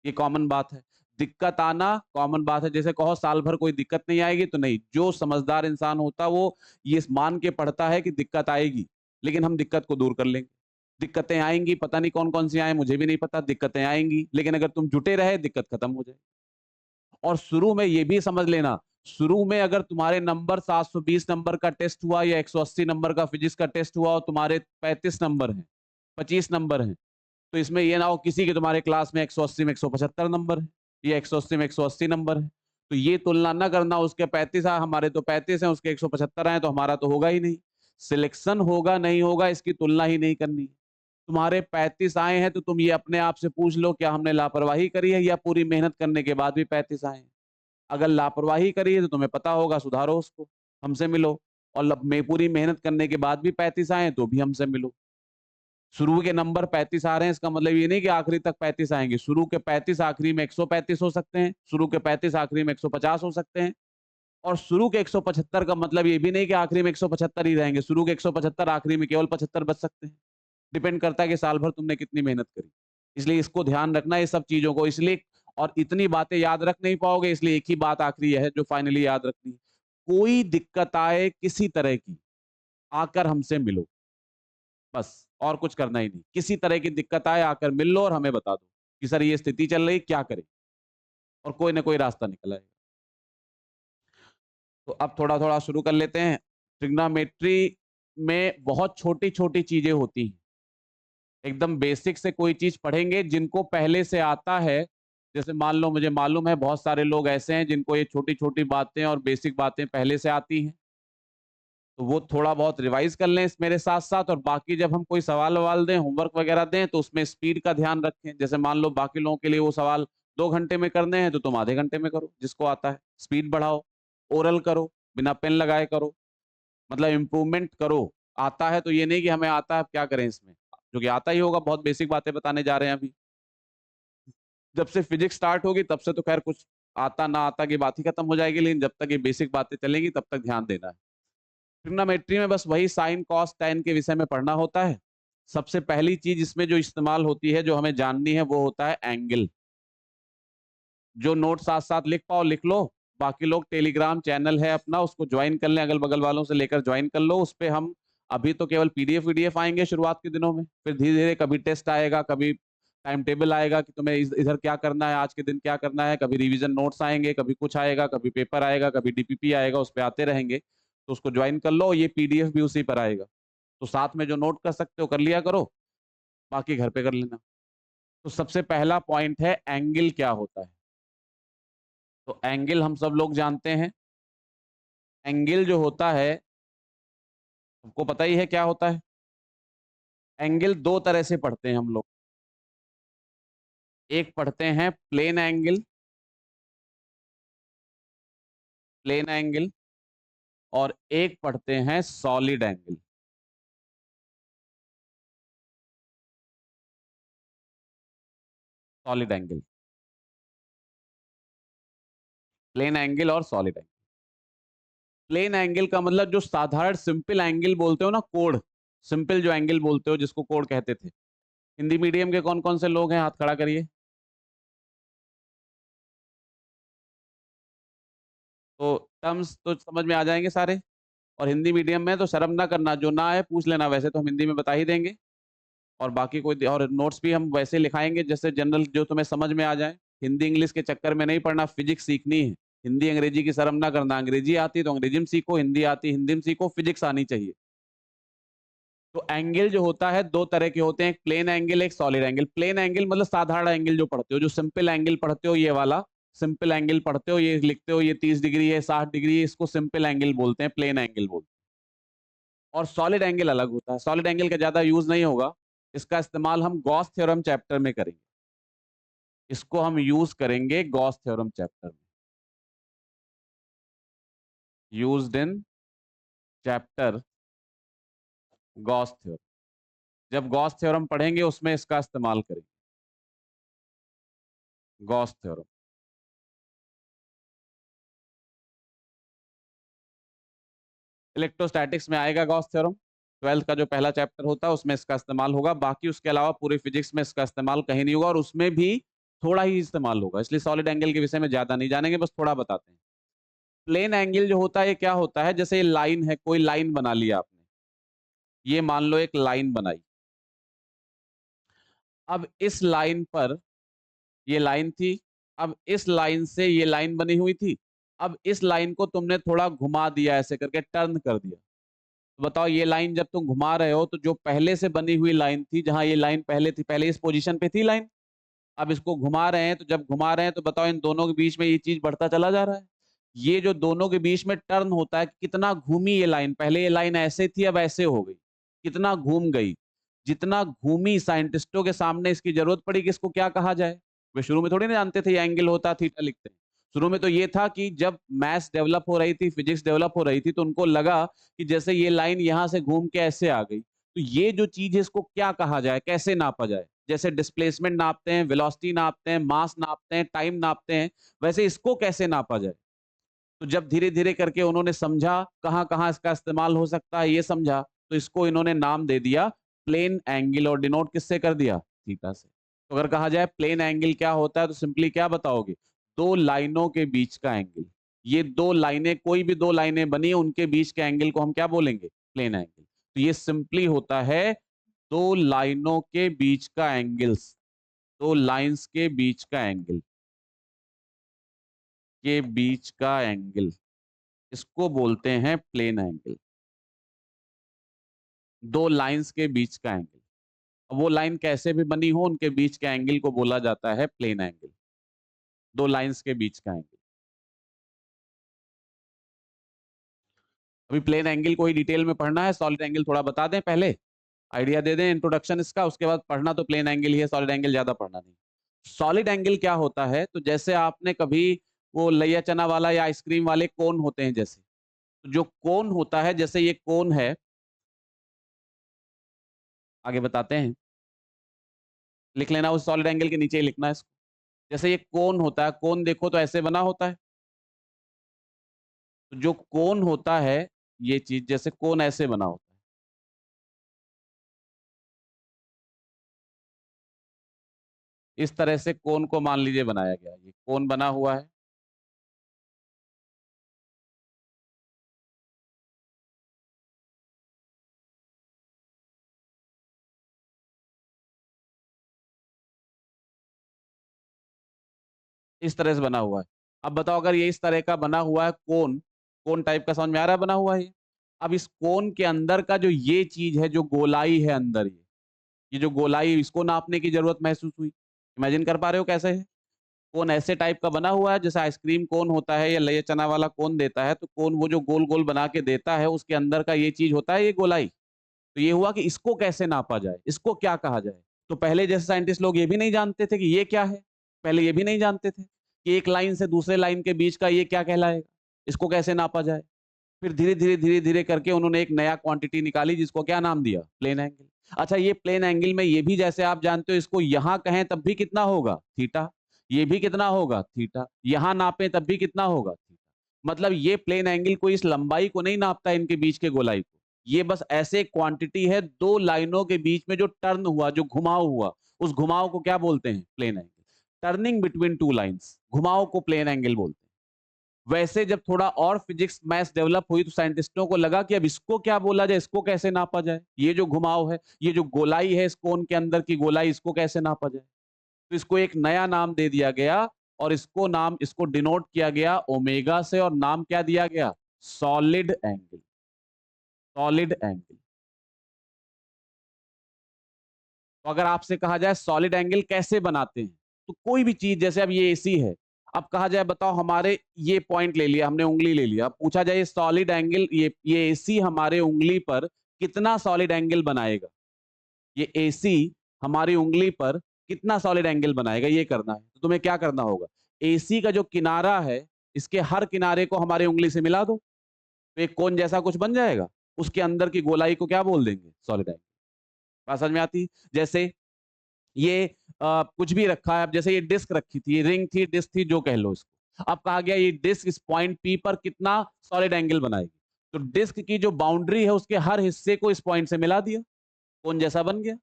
ये कॉमन बात है। दिक्कत आना कॉमन बात है, जैसे कहो साल भर कोई दिक्कत नहीं आएगी तो नहीं, जो समझदार इंसान होता है वो ये मान के पढ़ता है कि दिक्कत आएगी, लेकिन हम दिक्कत को दूर कर लेंगे। दिक्कतें आएँगी, पता नहीं कौन-कौन सी आएँ, मुझे भी नहीं पता, दिक्कतें आएँगी, लेकिन अगर तुम जुटे रहे, दिक्कत खत्म हो जाएगी। और शुरू में ये भी समझ लेना, शुरू में अगर तुम्हारे नंबर 720 नंबर का टेस्ट हुआ या 180 नंबर का फिजिक्स का टेस्ट हुआ और तुम्हारे 35 नंबर हैं, 25 नंबर हैं, तो इसमें ये ना हो किसी के तुम्हारे क्लास में 180 में 175 नंबर है, या 180 में 180 नंबर है। तो ये तुलना ना करना, उसके 35 आए, हमारे तो 35 हैं, उसके 175 आए, तो हमारा तो होगा ही नहीं। सिलेक्शन होगा, नहीं होगा, इसकी तुलना ही नहीं करनी। तुम्हारे 35 आए हैं, तो तुम ये अपने आप से पूछ लो, क्या हमने लापरवाही करी है या पूरी मेहनत करने के बाद भी 35 आए हैं? अगर लापरवाही करी है, तो तुम्हें पता होगा, सुधारो उसको, हमसे मिलो। और मैं पूरी मेहनत करने के बाद भी 35 आए हैं, तो भी हमसे मिलो। शुरू के नंबर 35 आ रहे हैं, इसका मतलब ये नहीं कि आखिरी तक 35 आएँगे। शुरू के 35 आखिरी में 135 हो सकते हैं, शुरू के 35 आखिरी में 150 हो सकते हैं, और शुरू के 175 का मतलब ये भी नहीं कि आखिरी में 175 ही रहेंगे। शुरू के 175 आखिरी में केवल 75 बच सकते हैं। डिपेंड करता है कि साल भर तुमने कितनी मेहनत करी। इसलिए इसको ध्यान रखना, ये सब चीज़ों को, इसलिए और इतनी बातें याद रख नहीं पाओगे, इसलिए एक ही बात आखिरी है जो फाइनली याद रखनी है। कोई दिक्कत आए किसी तरह की, आकर हमसे मिलो। बस, और कुछ करना ही नहीं। किसी तरह की दिक्कत आए आकर मिल लो और हमें बता दो कि सर ये स्थिति चल रही, क्या करें? और कोई ना कोई रास्ता निकल आएगा। तो अब थोड़ा-थोड़ा शुरू कर लेते हैं। ट्रिग्नोमेट्री में बहुत छोटी-छोटी चीज़ें होती हैं। एकदम बेसिक से कोई चीज़ पढ़ेंगे, जिनको पहले से आता है, जैसे मान लो मुझे मालूम है बहुत सारे लोग ऐसे हैं जिनको ये छोटी-छोटी बातें और बेसिक बातें पहले से आती हैं। तो वो थोड़ा बहुत रिवाइज़ कर लें इस मेरे साथ-साथ, और बाकी जब हम कोई सवाल-ववाल दें, होमवर्क वगैरह दें, तो उसमें स्पीड का ध्यान रखें। जैसे मान लो बाकी लोगों के लिए वो सवाल 2 घंटे में करने हैं, तो तुम आधे घंटे में करो, जिसको आता है। स्पीड बढ़ाओ, ओरल करो, बिना पेन लगाए करो, मतलब इम्प्रूवमेंट करो। आता है तो ये नहीं कि हमें आता है, अब क्या करें इसमें? जो कि आता ही होगा, बहुत बेसिक बातें बताने जा रहे हैं अभी। जब से फिज़िक्स स्टार्ट होगी, तब से तो खैर कुछ आता ना आता की बात ही खत्म हो जाएगी, लेकिन जब तक ये बेसिक बातें चलेंगी, तब तक ध्यान देना है। ट्रिग्नोमेट्री में बस वही साइन, कॉस, टैन के विषय में पढ़ना होता है। सबसे पहली चीज़ इसमें जो इस्तेमाल होती है, जो हमें जाननी है, वो होता है एंगल। जो नोट साथ-साथ लिख पाओ लिख लो, बाकी लोग टेलीग्राम चैनल है अपना, उसको जॉइन कर लें, अगल-बगल वालों से लेकर जॉइन कर लो। उसपे हम अभी तो केवल पीडीएफ-वीडीएफ आएँगे शुरुआत के दिनों में, फिर धीरे-धीरे कभी टेस्ट आएगा, कभी टाइम टेबल आएगा कि तुम्हें इधर क्या करना है, आज के दिन क्या करना है, कभी रिवीजन नोट्स आएँगे, कभी कुछ आएगा, कभी पेपर आएगा, कभी डीपीपी आएगा, उसपे आते रहेंगे। तो उसको जॉइन कर लो, ये पीडीएफ भी उसी पर आएगा। तो साथ में जो नोट कर सकते हो कर लिया करो, बाकी घर पे कर लेना। तो सबसे पहला पॉइंट है एंगल क्या होता है? तो एंगल हम सब लोग जानते हैं। एंगल जो होता है, सबको पता ही है क्या होता है? एंगल 2 तरह से पढ़ते हैं हम लोग। एक पढ़ते हैं प्लेन एंगल, और एक पढ़ते हैं solid angle. Solid angle, plane angle और सॉलिड एंगल। प्लेन एंगल का मतलब जो साधारण सिंपल एंगल बोलते हो ना, कोण, सिंपल जो एंगल बोलते हो जिसको कोण कहते थे। हिंदी मीडियम के कौन-कौन से लोग हैं, हाथ खड़ा करिए। तो टर्म्स तो समझ में आ जाएँगे सारे, और हिंदी मीडियम में तो शर्म ना करना, जो ना आए पूछ लेना, वैसे तो हम हिंदी में बता ही देंगे। और बाकी कोई और नोट्स भी हम वैसे लिखाएँगे जैसे जनरल, जो तुम्हें समझ में आ जाए। हिंदी इंग्लिश के चक्कर में नहीं पड़ना, फिजिक्स सीखनी है। हिंदी अंग्रेजी की शर्म ना करना, अंग्रेजी आती है तो अंग्रेजी में सीखो, हिंदी आती है हिंदी में सीखो, फिजिक्स आनी चाहिए। तो एंगल जो होता है 2 तरह के होते हैं, एक प्लेन एंगल, एक सॉलिड एंगल। प्लेन एंगल मतलब साधारण एंगल जो पढ़ते हो, जो सिंपल एंगल पढ़ते हो, ये वाला सिंपल एंगल पढ़ते हो, ये लिखते हो ये 30 डिग्री है, 60 डिग्री है, इसको सिंपल एंगल बोलते हैं, प्लेन एंगल बोलते हैं। और सॉलिड एंगल अलग होता है। सॉलिड एंगल का ज़्यादा यूज़ नहीं होगा। इसका इस्तेमाल हम गॉस थ्योरम चैप्टर में करेंगे। इसको हम यूज़ करेंगे गॉस थ्योरम चैप्टर में। Used in chapter Gauss theorem. जब गॉस थ्योरम पढ़ेंगे उसमें इसका इस्तेमाल करेंगे, गॉस थ्योरम। इलेक्ट्रोस्टैटिक्स में आएगा गॉस थ्योरम, 12th का जो पहला चैप्टर होता है उसमें इसका इस्तेमाल होगा। बाकी उसके अलावा पूरे फिजिक्स में इसका इस्तेमाल कहीं नहीं होगा, और उसमें भी थोड़ा ही इस्तेमाल होगा। इसलिए सॉलिड एंगल के विषय में ज्यादा नहीं जानेंगे, बस थोड़ा बताते हैं। प्लेन एंगल जो होता है ये क्या होता है, जैसे ये लाइन है, कोई लाइन बना लिया आपने, ये मान लो एक लाइन बनाई। अब इस लाइन पर, ये लाइन थी, अब इस लाइन से ये लाइन बनी हुई थी, अब इस लाइन को तुमने थोड़ा घुमा दिया, ऐसे करके टर्न कर दिया। तो बताओ ये लाइन जब तुम घुमा रहे हो तो जो पहले से बनी हुई लाइन थी, जहां ये लाइन पहले थी, पहले इस पोजीशन पे थी लाइन, अब इसको घुमा रहे हैं, तो जब घुमा रहे हैं तो बताओ इन दोनों के बीच में ये चीज बढ़ता चला जा रहा है। ये जो दोनों के बीच में टर्न होता है, कितना घूमी ये लाइन, पहले ये लाइन ऐसे थी अब ऐसे हो गई, कितना घूम गई। जितना घूमी, साइंटिस्टों के सामने इसकी जरूरत पड़ी कि इसको क्या कहा जाए। वे शुरू में थोड़ी ना जानते थे ये एंगल होता, थीटा लिखते हैं। शुरू में तो ये था कि जब मैथ्स डेवलप हो रही थी, फिजिक्स डेवलप हो रही थी, तो उनको लगा कि जैसे ये लाइन यहां से घूम के ऐसे आ गई, तो ये जो चीज है इसको क्या कहा जाए, कैसे नापा जाए। जैसे डिस्प्लेसमेंट नापते हैं, वेलोसिटी नापते हैं, मास नापते हैं, टाइम नापते हैं, वैसे इसको कैसे नापा जाए। तो जब धीरे धीरे करके उन्होंने समझा कहाँ कहाँ इसका इस्तेमाल हो सकता है, ये समझा, तो इसको इन्होंने नाम दे दिया प्लेन एंगल, और डिनोट किससे कर दिया, थीटा से। तो अगर कहा जाए प्लेन एंगल क्या होता है, तो सिंपली क्या बताओगे, दो लाइनों के बीच का एंगल। ये दो लाइनें, कोई भी दो लाइनें बनी है, उनके बीच के एंगल को हम क्या बोलेंगे, प्लेन एंगल। तो ये सिंपली होता है दो लाइनों के बीच का एंगल्स, दो लाइंस के बीच का एंगल, के बीच का एंगल, इसको बोलते हैं प्लेन एंगल। दो लाइंस के बीच का एंगल, वो लाइन कैसे भी बनी हो, उनके बीच के एंगल को बोला जाता है प्लेन एंगल, दो लाइंस के बीच का एंगल। अभी प्लेन एंगल को ही डिटेल में पढ़ना है, सॉलिड एंगल थोड़ा बता दें पहले, आइडिया दे दें इंट्रोडक्शन इसका, उसके बाद पढ़ना तो प्लेन एंगल ही है, सॉलिड एंगल ज्यादा पढ़ना नहीं। सॉलिड एंगल क्या होता है, तो जैसे आपने कभी वो लैया चना वाला या आइसक्रीम वाले कोन होते हैं, जैसे तो जो कोन होता है, जैसे ये कोन है, आगे बताते हैं, लिख लेना उस सॉलिड एंगल के नीचे ही लिखना है इसको। जैसे ये कोन होता है, कोन देखो तो ऐसे बना होता है, तो जो कोन होता है, ये चीज जैसे कोन ऐसे बना होता है, इस तरह से कोन को मान लीजिए बनाया गया, ये कोन बना हुआ है। इस तरह से बना हुआ है। अब बताओ अगर ये इस तरह का बना हुआ है कोन, कोन टाइप का समझ में आ रहा है बना हुआ है ये। अब इस कोन के अंदर का जो ये चीज है, जो गोलाई है अंदर, ये जो गोलाई, इसको नापने की जरूरत महसूस हुई। इमेजिन कर पा रहे हो कैसे है। कोन ऐसे टाइप का बना हुआ है, जैसे आइसक्रीम कोन होता है या लय चना वाला कोन देता है, तो कोन वो जो गोल गोल बना के देता है, उसके अंदर का ये चीज होता है, ये गोलाई। तो ये हुआ कि इसको कैसे नापा जाए, इसको क्या कहा जाए। तो पहले जैसे साइंटिस्ट लोग ये भी नहीं जानते थे कि ये क्या है, पहले ये भी नहीं जानते थे कि एक लाइन से दूसरे लाइन के बीच का ये क्या कहलाएगा, इसको कैसे नापा जाए। फिर धीरे धीरे धीरे धीरे करके उन्होंने एक नया क्वांटिटी निकाली, जिसको क्या नाम दिया, प्लेन एंगल। अच्छा, ये प्लेन एंगल में ये भी, जैसे आप जानते हो, इसको यहां कहें तब भी कितना होगा, थीटा। ये भी कितना होगा, थीटा। यहां नापे तब भी कितना होगा, थीटा। मतलब ये प्लेन एंगल को, इस लंबाई को नहीं नापता, इनके बीच के गोलाई को। ये बस ऐसे क्वांटिटी है, दो लाइनों के बीच में जो टर्न हुआ, जो घुमाव हुआ, उस घुमाव को क्या बोलते हैं, plane angle. Turning between two lines, घुमाव को प्लेन एंगल बोलते हैं। वैसे जब थोड़ा और फिजिक्स मैथ्स डेवलप हुई, तो साइंटिस्टों को लगा कि अब इसको क्या बोला जाए, इसको कैसे नापा जाए, ये जो घुमाव है, ये जो गोलाई है, इस कोन के अंदर की गोलाई, इसको कैसे नापा जाए। तो इसको एक नया नाम दे दिया गया, और इसको डिनोट किया गया ओमेगा से, और नाम क्या दिया गया, सॉलिड एंगल, सॉलिड एंगल। तो अगर आपसे कहा जाए सॉलिड एंगल कैसे बनाते हैं, तो कोई भी चीज, जैसे अब ये एसी है, अब कहा जाए बताओ हमारे, ये पॉइंट ले लिया हमने, उंगली ले लिया, अब पूछा जाए सॉलिड एंगल, ये एसी हमारे उंगली पर कितना सॉलिड एंगल बनाएगा, ये एसी हमारी उंगली पर कितना सॉलिड एंगल बनाएगा, ये करना है। तो तुम्हें क्या करना होगा, एसी का जो किनारा है, इसके हर किनारे को हमारे उंगली से मिला दो। तो एक कोन जैसा कुछ बन जाएगा, उसके अंदर की गोलाई को क्या बोल देंगे? Solid angle. बात समझ में आती? जैसे ये कुछ भी रखा है, अब जैसे ये डिस्क रखी थी, रिंग थी, डिस्क थी, जो कह लो इसको। अब कहा गया ये डिस्क इस पॉइंट पी पर कितना सॉलिड एंगल बनाएगी, तो डिस्क की जो बाउंड्री है उसके हर हिस्से को इस पॉइंट से मिला दिया, कोन जैसा बन गया।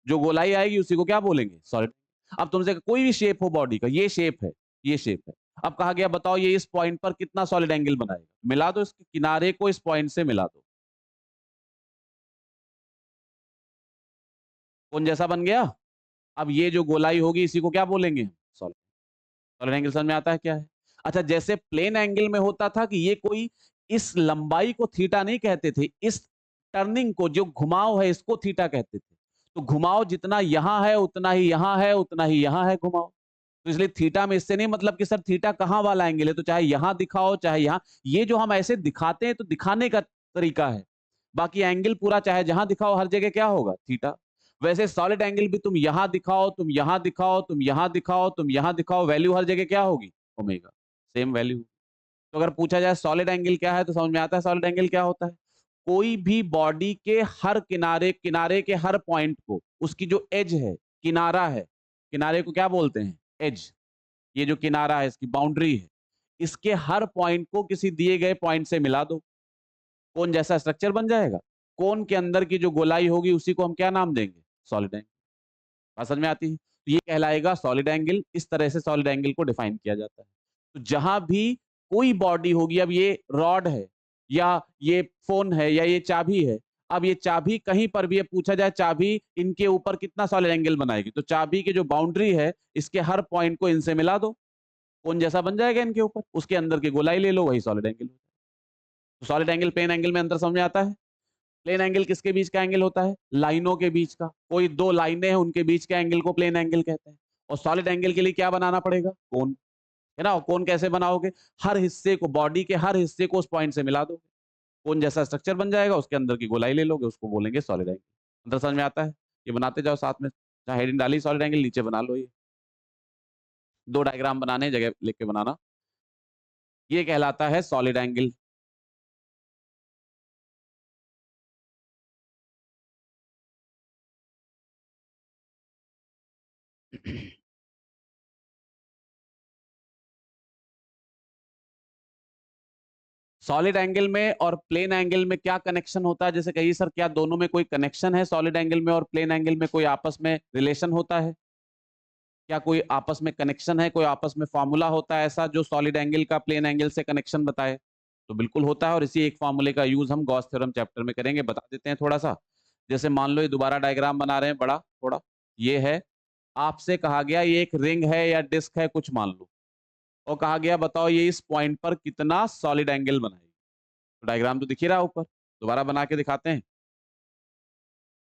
जो गोलाई आएगी उसी को क्या बोलेंगे? सॉलिड। अब तुमसे कोई भी शेप हो बॉडी का, ये शेप है, ये शेप है, अब कहा गया बताओ ये इस पॉइंट पर कितना सॉलिड एंगल बनाएगा? मिला दो, इसके किनारे को इस पॉइंट से मिला दो, कोन जैसा बन गया। अब ये जो गोलाई होगी इसी को क्या बोलेंगे? सॉलिड। सॉलिड एंगल समझ में आता है क्या है? अच्छा, जैसे प्लेन एंगल में होता था कि ये कोई इस लंबाई को थीटा नहीं कहते थे, इस टर्निंग को, जो घुमाव है, इसको थीटा कहते थे। तो घुमाव जितना यहां है उतना ही यहां है, उतना ही यहां है घुमाव। तो इसलिए थीटा में इससे नहीं मतलब कि सर थीटा कहां वाला एंगल है, तो चाहे यहां दिखाओ चाहे यहां, ये जो हम ऐसे दिखाते हैं तो दिखाने का तरीका है, बाकी एंगल पूरा चाहे जहां दिखाओ हर जगह क्या होगा? थीटा। वैसे सॉलिड एंगल भी तुम यहां दिखाओ, तुम यहां दिखाओ, तुम यहां दिखाओ, तुम यहां दिखाओ, वैल्यू हर जगह क्या होगी? Omega, same value. तो अगर पूछा जाए सॉलिड एंगल क्या है, तो समझ में आता है सॉलिड एंगल क्या होता है। कोई भी बॉडी के हर किनारे, किनारे के हर पॉइंट को, उसकी जो एज है, किनारा है, किनारे को क्या बोलते हैं? एज। ये जो किनारा है, इसकी बाउंड्री है, इसके हर पॉइंट को किसी दिए गए पॉइंट से मिला दो, कोन जैसा स्ट्रक्चर बन जाएगा। कोन के अंदर की जो गोलाई होगी उसी को हम क्या नाम देंगे? Solid angle. बात समझ में आती है? तो ये कहलाएगा सॉलिड एंगल। इस तरह से सॉलिड एंगल को डिफाइन किया जाता है। तो जहां भी कोई बॉडी होगी, अब ये रॉड है या ये फोन है या ये चाबी है, अब ये चाबी कहीं पर भी पूछा जाए चाबी इनके ऊपर कितना सॉलिड एंगल बनाएगी, तो चाबी की जो बाउंड्री है इसके हर पॉइंट को इनसे मिला दो, कोन जैसा बन जाएगा इनके ऊपर, उसके अंदर की गोलाई ले लो, वही सॉलिड एंगल। तो सॉलिड एंगल प्लेन एंगल में अंतर समझ में आता है? प्लेन एंगल किसके बीच का एंगल होता है? लाइनों के बीच का। कोई दो लाइनें हैं उनके बीच का एंगल को प्लेन एंगल कहते हैं। और सॉलिड एंगल के लिए क्या बनाना पड़ेगा? कोन, है ना। और कोन कैसे बनाओगे? हर हिस्से को, बॉडी के हर हिस्से को उस पॉइंट से मिला दोगे, कोन जैसा स्ट्रक्चर बन जाएगा, उसके अंदर की गोलाई ले लोगे, उसको बोलेंगे सॉलिड एंगल। अंतर समझ में आता है? ये बनाते जाओ साथ में, जहाँ हेडिंग डाली सॉलिड एंगल, नीचे बना लो। ये दो डायग्राम बनाने, जगह लिख के बनाना। ये कहलाता है सॉलिड एंगल। सॉलिड एंगल में और प्लेन एंगल में क्या कनेक्शन होता है? जैसे कहिए सर क्या दोनों में कोई कनेक्शन है? सॉलिड एंगल में और प्लेन एंगल में कोई आपस में रिलेशन होता है क्या? कोई आपस में कनेक्शन है, कोई आपस में फॉर्मूला होता है ऐसा जो सॉलिड एंगल का प्लेन एंगल से कनेक्शन बताए? तो बिल्कुल होता है, और इसी एक फॉर्मूले का यूज हम गॉस थ्योरम चैप्टर में करेंगे। बता देते हैं थोड़ा सा। जैसे मान लो ये दोबारा डायग्राम बना रहे हैं बड़ा थोड़ा, ये है, आपसे कहा गया ये एक रिंग है या डिस्क है कुछ मान लो, और कहा गया बताओ ये इस पॉइंट पर कितना सॉलिड एंगल बनाएगी। तो डायग्राम तो दिख ही रहा है ऊपर, दोबारा बना के दिखाते हैं।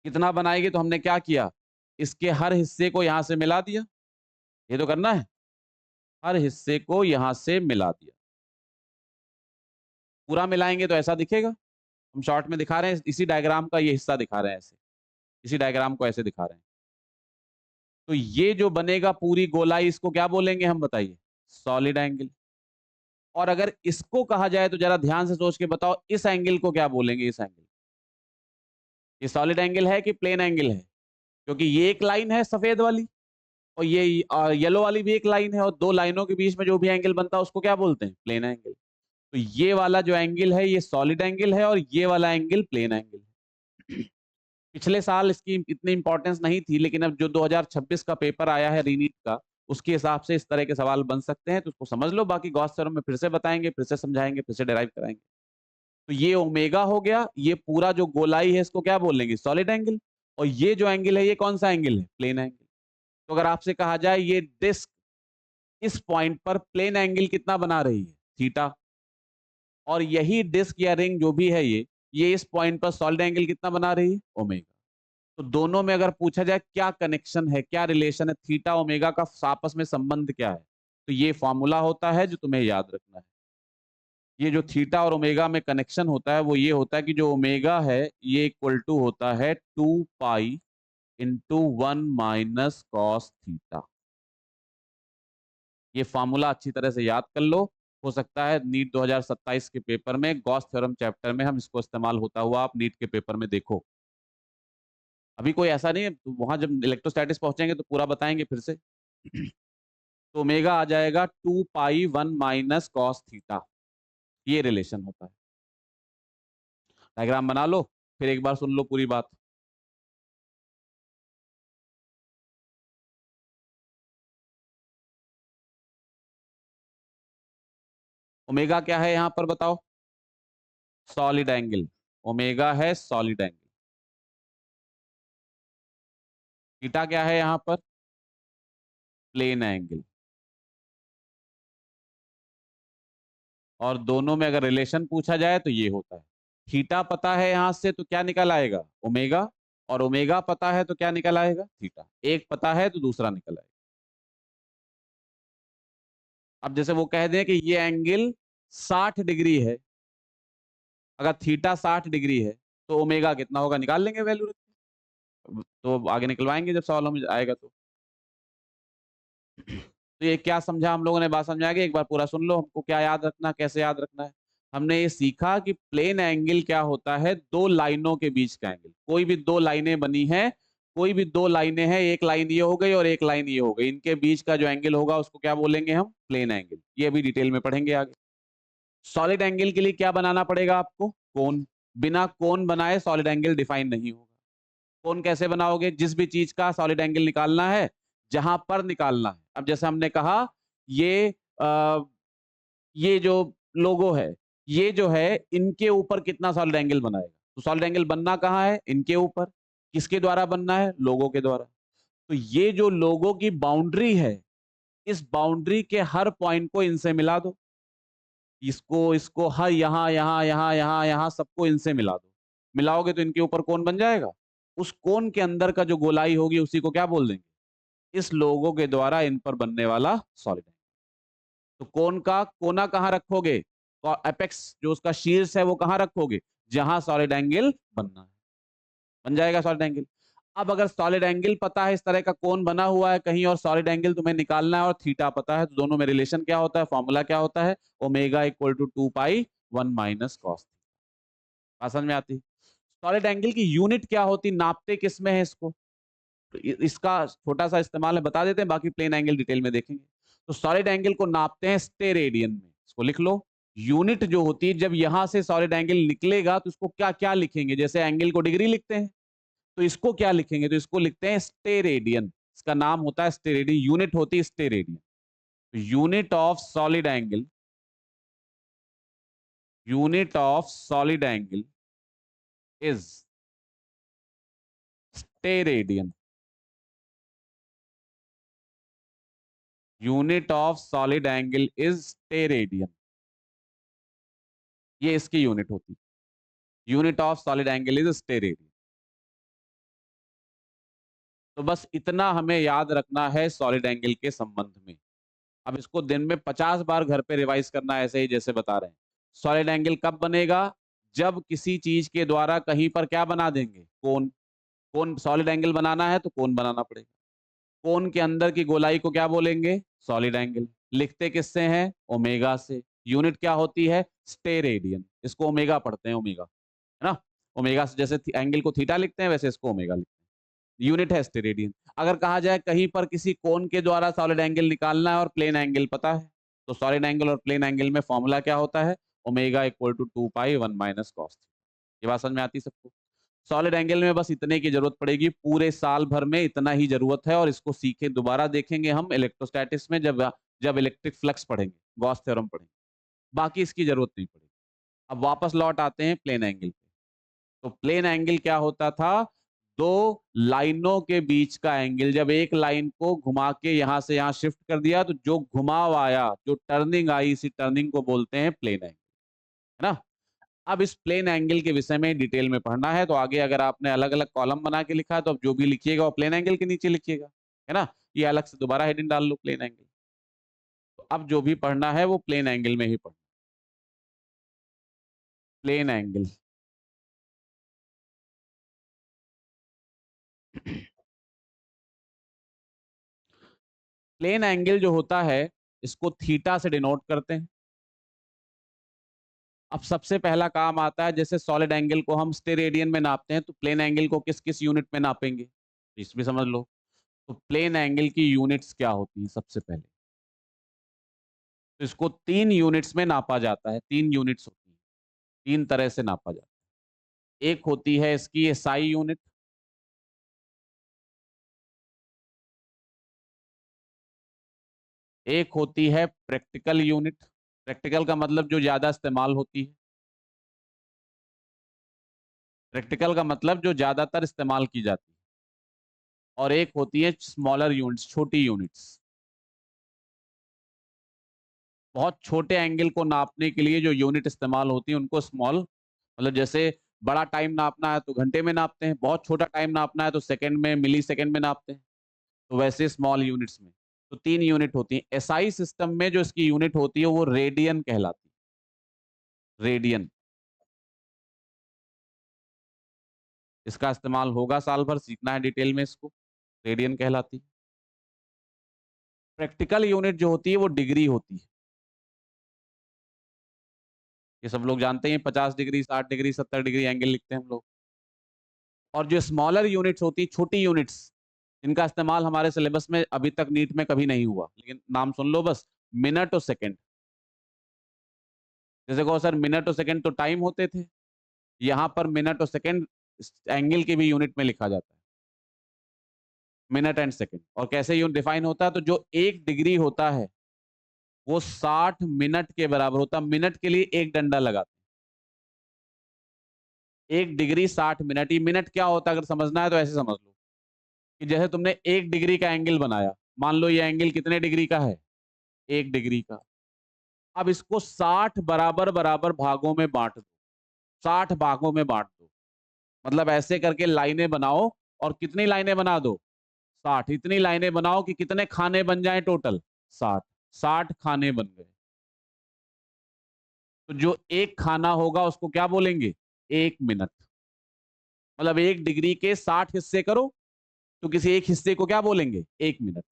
कितना बनाएगी? तो हमने क्या किया, इसके हर हिस्से को यहां से मिला दिया, ये तो करना है, हर हिस्से को यहां से मिला दिया। पूरा मिलाएंगे तो ऐसा दिखेगा। हम शॉर्ट में दिखा रहे हैं, इसी डायग्राम का ये हिस्सा दिखा रहे हैं ऐसे, इसी डायग्राम को ऐसे दिखा रहे हैं। तो ये जो बनेगा पूरी गोलाई, इसको क्या बोलेंगे हम? बताइए, सॉलिड एंगल। और अगर इसको कहा जाए तो जरा ध्यान से सोच के बताओ, इस एंगल को क्या बोलेंगे? इस एंगल, ये सॉलिड एंगल है कि प्लेन एंगल है? क्योंकि ये एक लाइन है सफेद वाली, और ये येलो वाली भी एक लाइन है, और दो लाइनों के बीच में जो भी एंगल बनता है उसको क्या बोलते हैं? Plane angle. तो ये वाला जो एंगल है ये सॉलिड एंगल है, और ये वाला एंगल प्लेन एंगल है। पिछले साल इसकी इतनी इंपॉर्टेंस नहीं थी, लेकिन अब जो 2026 का पेपर आया है रीनीट का, उसके हिसाब से इस तरह के सवाल बन सकते हैं, तो उसको समझ लो। बाकी गॉस थ्योरम में फिर से बताएंगे, फिर से समझाएंगे, फिर से डिराइव कराएंगे। तो ये ओमेगा हो गया, ये पूरा जो गोलाई है इसको क्या बोलेंगे? Solid angle. और ये जो एंगल है ये कौन सा एंगल है? Plane angle. तो अगर आपसे कहा जाए ये डिस्क इस पॉइंट पर प्लेन एंगल कितना बना रही है? थीटा। और यही डिस्क या रिंग जो भी है ये इस पॉइंट पर सॉलिड एंगल कितना बना रही है? ओमेगा। तो दोनों में अगर पूछा जाए क्या कनेक्शन है, क्या रिलेशन है, थीटा ओमेगा का आपस में संबंध क्या है, तो ये फॉर्मूला होता है जो तुम्हें याद रखना है। ये जो थीटा और ओमेगा में कनेक्शन होता है वो ये होता है कि जो ओमेगा है ये इक्वल टू होता है 2 पाई इंटू 1 - cos थीटा। ये फॉर्मूला अच्छी तरह से याद कर लो। हो सकता है नीट 2027 के पेपर में गॉस थ्योरम चैप्टर में हम इसको इस्तेमाल होता हुआ आप नीट के पेपर में देखो। अभी कोई ऐसा नहीं है, वहां जब इलेक्ट्रोस्टैटिक्स पहुंचेंगे तो पूरा बताएंगे फिर से। तो ओमेगा आ जाएगा 2 पाई 1 - cos थीटा, ये रिलेशन होता है। डायग्राम बना लो, फिर एक बार सुन लो पूरी बात। ओमेगा क्या है यहां पर बताओ? Solid angle. ओमेगा है सॉलिड एंगल। थीटा क्या है यहां पर? Plane angle. और दोनों में अगर रिलेशन पूछा जाए तो ये होता है। थीटा पता है यहां से तो क्या निकल आएगा? ओमेगा। और ओमेगा पता है तो क्या निकल आएगा? थीटा। एक पता है तो दूसरा निकल आएगा। अब जैसे वो कह दें कि ये एंगल 60 डिग्री है, अगर थीटा 60 डिग्री है तो ओमेगा कितना होगा, निकाल लेंगे वैल्यू। तो आगे निकलवाएंगे जब सवालों में आएगा तो। तो ये क्या समझा हम लोगों ने, बात समझ आ गई? एक बार पूरा सुन लो, हमको क्या याद रखना, कैसे याद रखना है। हमने ये सीखा कि प्लेन एंगल क्या होता है, दो लाइनों के बीच का एंगल। कोई भी दो लाइनें बनी हैं, कोई भी दो लाइनें हैं, एक लाइन ये हो गई और एक लाइन ये हो गई, इनके बीच का जो एंगल होगा उसको क्या बोलेंगे हम? Plane angle. ये अभी डिटेल में पढ़ेंगे आगे। सॉलिड एंगल के लिए क्या बनाना पड़ेगा आपको? कोन। बिना कोन बनाए सॉलिड एंगल डिफाइन नहीं होगा। कोन कैसे बनाओगे? जिस भी चीज का सॉलिड एंगल निकालना है, जहां पर निकालना है। अब जैसे हमने कहा, ये आ, ये जो लोगो है, ये जो है, इनके ऊपर कितना सॉलिड एंगल बनाएगा? तो सॉलिड एंगल बनना कहाँ है? इनके ऊपर। किसके द्वारा बनना है? लोगो के द्वारा। तो ये जो लोगो की बाउंड्री है, इस बाउंड्री के हर पॉइंट को इनसे मिला दो। इसको इसको हर यहां यहां यहां यहां यहां सबको इनसे मिला दो। मिलाओगे तो इनके ऊपर कौन बन जाएगा? उस कोन के अंदर का जो गोलाई होगी उसी को क्या बोल देंगे? इस लोगों के द्वारा इन पर बनने वाला सॉलिड एंगल। तो कोन का कोना कहां रखोगे? और एपेक्स जो उसका शीर्ष है वो कहां रखोगे? जहां सॉलिड एंगल बनना है। बन जाएगा सॉलिड एंगल। अब अगर सॉलिड एंगल पता है, इस तरह का कोन बना हुआ है कहीं, और सॉलिड एंगल तुम्हें निकालना है और थीटा पता है, तो दोनों में रिलेशन क्या होता है, फॉर्मूला क्या होता है? Omega equal to 2 pi 1 - cos। बात समझ में आती? सॉलिड एंगल की यूनिट क्या होती, नापते किस में है इसको? तो इसका छोटा सा इस्तेमाल है, बता देते हैं, बाकी प्लेन एंगल डिटेल में देखेंगे। तो सॉलिड एंगल को नापते हैं स्टेरेडियन में। इसको लिख लो। यूनिट जो होती है, जब यहां से सॉलिड एंगल निकलेगा तो इसको क्या क्या लिखेंगे? जैसे एंगल को डिग्री लिखते हैं, तो इसको क्या लिखेंगे? तो इसको लिखते हैं स्टेरेडियन। इसका नाम होता है स्टेरेडियन, यूनिट होती है स्टेरेडियन। तो unit of solid angle is steradian. Unit of solid angle is steradian. ये इसकी यूनिट होती है। Unit of solid angle is steradian. तो बस इतना हमें याद रखना है सॉलिड एंगल के संबंध में। अब इसको दिन में 50 बार घर पे रिवाइज करना है, ऐसे ही जैसे बता रहे हैं। सॉलिड एंगल कब बनेगा? जब किसी चीज के द्वारा कहीं पर क्या बना देंगे? कोन। कोन सॉलिड एंगल बनाना है तो कोन बनाना पड़ेगा। कोन के अंदर की गोलाई को क्या बोलेंगे? Solid angle. लिखते किससे हैं? ओमेगा से। यूनिट क्या होती है? स्टेरेडियन। इसको ओमेगा पढ़ते हैं, ओमेगा, है ना? ओमेगा से जैसे एंगल को थीटा लिखते हैं, वैसे इसको ओमेगा लिखते हैं। यूनिट है स्टेरेडियन। अगर कहा जाए कहीं पर किसी कोन के द्वारा सॉलिड एंगल निकालना है और प्लेन एंगल पता है, तो सॉलिड एंगल और प्लेन एंगल में फॉर्मूला क्या होता है? Omega equal to 2 pi 1 - cos। ये बात समझ में आती सबको? सॉलिड एंगल में बस इतने की जरूरत पड़ेगी, पूरे साल भर में इतना ही जरूरत है। और इसको सीखे दोबारा देखेंगे हम इलेक्ट्रोस्टैटिक्स में, जब जब इलेक्ट्रिक फ्लक्स पढ़ेंगे, गॉस थ्योरम पढ़ेंगे। बाकी इसकी जरूरत नहीं पड़ेगी। अब वापस लौट आते हैं प्लेन एंगल पे। तो प्लेन एंगल क्या होता था? दो लाइनों के बीच का एंगल। जब एक लाइन को घुमा के यहां से यहां शिफ्ट कर दिया तो जो घुमाव आया, जो टर्निंग आई, इसी टर्निंग को बोलते हैं प्लेन एंगल, है ना? अब इस प्लेन एंगल के विषय में डिटेल में पढ़ना है, तो आगे अगर आपने अलग अलग कॉलम बना के लिखा है तो अब जो भी लिखिएगा वो प्लेन एंगल के नीचे लिखिएगा, है ना? ये अलग से दोबारा हेडिंग डाल लो, प्लेन एंगल। तो अब जो भी पढ़ना है वो प्लेन एंगल में ही पढ़ना। Plane angle. प्लेन एंगल जो होता है, इसको थीटा से डिनोट करते हैं। अब सबसे पहला काम आता है, जैसे सॉलिड एंगल को हम स्टेरेडियन में नापते हैं, तो प्लेन एंगल को किस किस यूनिट में नापेंगे, इसमें समझ लो। तो प्लेन एंगल की यूनिट्स क्या होती हैं सबसे पहले, तो इसको 3 यूनिट्स में नापा जाता है। 3 यूनिट्स होती हैं, 3 तरह से नापा जाता है। एक होती है इसकी एसआई यूनिट, एक होती है प्रैक्टिकल यूनिट। प्रैक्टिकल का मतलब जो ज्यादा इस्तेमाल होती है, प्रैक्टिकल का मतलब जो ज्यादातर इस्तेमाल की जाती है। और एक होती है स्मॉलर यूनिट्स, छोटी यूनिट्स। बहुत छोटे एंगल को नापने के लिए जो यूनिट इस्तेमाल होती है उनको स्मॉल, मतलब जैसे बड़ा टाइम नापना है तो घंटे में नापते हैं, बहुत छोटा टाइम नापना है तो सेकंड में, मिली सेकंड में नापते हैं। तो वैसे स्मॉल यूनिट्स में तो 3 यूनिट होती है। एसआई सिस्टम में जो इसकी यूनिट होती है वो रेडियन कहलाती है, रेडियन। इसका इस्तेमाल होगा साल भर, सीखना है डिटेल में इसको, रेडियन कहलाती है। प्रैक्टिकल यूनिट जो होती है वो डिग्री होती है। ये सब लोग जानते हैं, 50 डिग्री, 60 डिग्री, 70 डिग्री एंगल लिखते हैं हम लोग। और जो स्मॉलर यूनिट्स होती है, छोटी यूनिट्स, इनका इस्तेमाल हमारे सिलेबस में अभी तक नीट में कभी नहीं हुआ, लेकिन नाम सुन लो बस, मिनट और सेकंड। जैसे कहो सर मिनट और सेकंड तो टाइम होते थे, यहाँ पर मिनट और सेकंड एंगल की भी यूनिट में लिखा जाता है, मिनट एंड सेकंड। और कैसे यूनिट डिफाइन होता है, तो जो 1 डिग्री होता है वो 60 मिनट के बराबर होता है। मिनट के लिए एक डंडा लगाते हैं, 1 डिग्री 60 मिनट। ये मिनट क्या होता है अगर समझना है तो ऐसे समझ लो कि जैसे तुमने 1 डिग्री का एंगल बनाया, मान लो ये एंगल कितने डिग्री का है, 1 डिग्री का। अब इसको 60 बराबर बराबर भागों में बांट दो, 60 भागों में बांट दो, मतलब ऐसे करके लाइनें बनाओ। और कितनी लाइनें बना दो, 60। इतनी लाइनें बनाओ कि कितने खाने बन जाए टोटल, 60। 60 खाने बन गए। तो जो एक खाना होगा उसको क्या बोलेंगे, 1 मिनट। मतलब 1 डिग्री के 60 हिस्से करो तो किसी एक हिस्से को क्या बोलेंगे, 1 मिनट।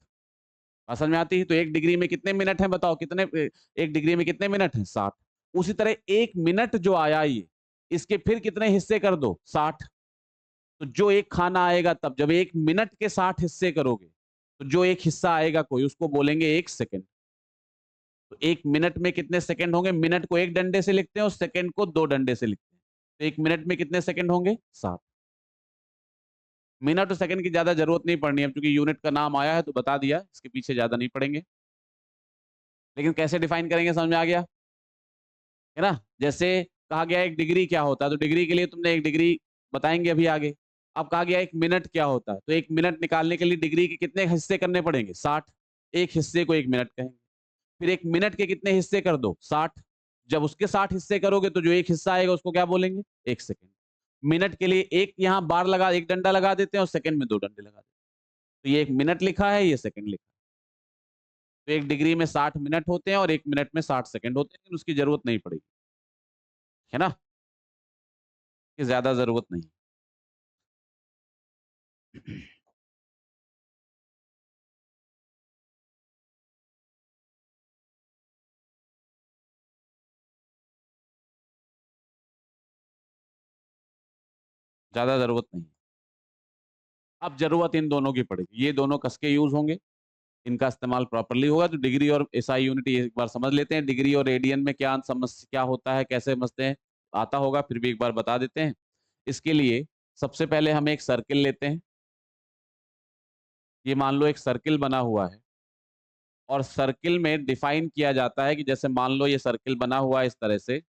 समझ में आती है। तो 1 डिग्री में कितने मिनट हैं बताओ, कितने 1 डिग्री में कितने मिनट हैं, 60। उसी तरह 1 मिनट जो आया ये, इसके फिर कितने हिस्से कर दो, 60। तो जो एक खाना आएगा, तब जब 1 मिनट के 60 हिस्से करोगे तो जो एक हिस्सा आएगा कोई, उसको बोलेंगे 1 सेकंड। तो 1 मिनट में कितने सेकंड होंगे, मिनट को 1 डंडे से लिखते हैं और सेकंड को 2 डंडे से लिखते हैं। तो 1 मिनट में कितने सेकंड होंगे, 60। मिनट और सेकंड की ज्यादा जरूरत नहीं पड़नी है, क्योंकि यूनिट का नाम आया है तो बता दिया, इसके पीछे ज्यादा नहीं पड़ेंगे। लेकिन कैसे डिफाइन करेंगे, समझ में आ गया है ना। जैसे कहा गया 1 डिग्री क्या होता है, तो डिग्री के लिए तुमने 1 डिग्री बताएंगे अभी आगे। अब कहा गया 1 मिनट क्या होता है, तो 1 मिनट निकालने के लिए डिग्री के कितने हिस्से करने पड़ेंगे, 60। एक हिस्से को 1 मिनट कहेंगे। फिर 1 मिनट के कितने हिस्से कर दो, 60। जब उसके 60 हिस्से करोगे तो जो एक हिस्सा आएगा उसको क्या बोलेंगे, 1 सेकंड। मिनट के लिए एक यहाँ बार लगा, एक डंडा लगा देते हैं और सेकंड में 2 डंडे लगा देते हैं। तो ये 1 मिनट लिखा है, ये सेकंड लिखा है। तो 1 डिग्री में 60 मिनट होते हैं और 1 मिनट में 60 सेकंड होते हैं, लेकिन उसकी जरूरत नहीं पड़ेगी, है ना, कि ज्यादा जरूरत नहीं। ज्यादा जरूरत नहीं। अब जरूरत इन दोनों की पड़ेगी, ये दोनों कसके यूज होंगे, इनका इस्तेमाल प्रॉपरली होगा। तो डिग्री और एसआई यूनिट एक बार समझ लेते हैं, डिग्री और रेडियन में क्या समझ, क्या होता है, कैसे समझते हैं, आता होगा, फिर भी एक बार बता देते हैं। इसके लिए सबसे पहले हम एक सर्किल लेते हैं। ये मान लो एक सर्किल बना हुआ है, और सर्किल में डिफाइन किया जाता है कि जैसे मान लो ये सर्किल बना हुआ है इस तरह से,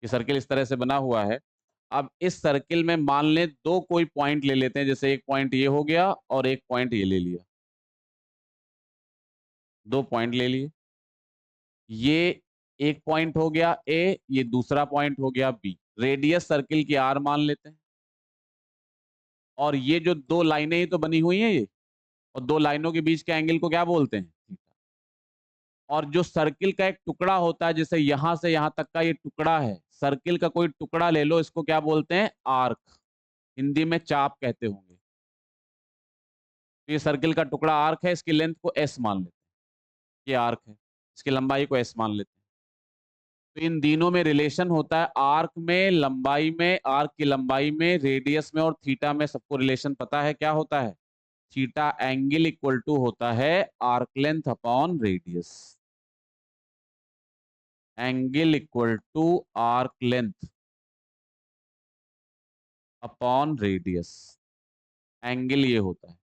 ये सर्किल इस तरह से बना हुआ है। अब इस सर्किल में मान लें 2 कोई पॉइंट ले लेते हैं, जैसे एक पॉइंट ये हो गया और एक पॉइंट ये ले लिया, 2 पॉइंट ले लिए। ये एक पॉइंट हो गया ए, ये दूसरा पॉइंट हो गया बी। रेडियस सर्किल की आर मान लेते हैं। और ये जो 2 लाइनें ही तो बनी हुई हैं ये, और 2 लाइनों के बीच के एंगल को क्या बोलते हैं, थीटा। और जो सर्किल का एक टुकड़ा होता है, जैसे यहां से यहां तक का ये टुकड़ा है, सर्किल का कोई टुकड़ा ले लो, इसको क्या बोलते हैं, आर्क। हिंदी में चाप कहते होंगे। तो ये सर्किल का टुकड़ा आर्क है, इसकी लेंथ को एस मान लेते हैं, ये आर्क है, इसकी लंबाई को एस मान लेते हैं। तो इन तीनों में रिलेशन होता है, आर्क में, लंबाई में, आर्क की लंबाई में, रेडियस में और थीटा में। सबको रिलेशन पता है क्या होता है? थीटा एंगल इक्वल टू होता है arc length upon radius. Angle equal to arc length upon radius. Angle ये होता है,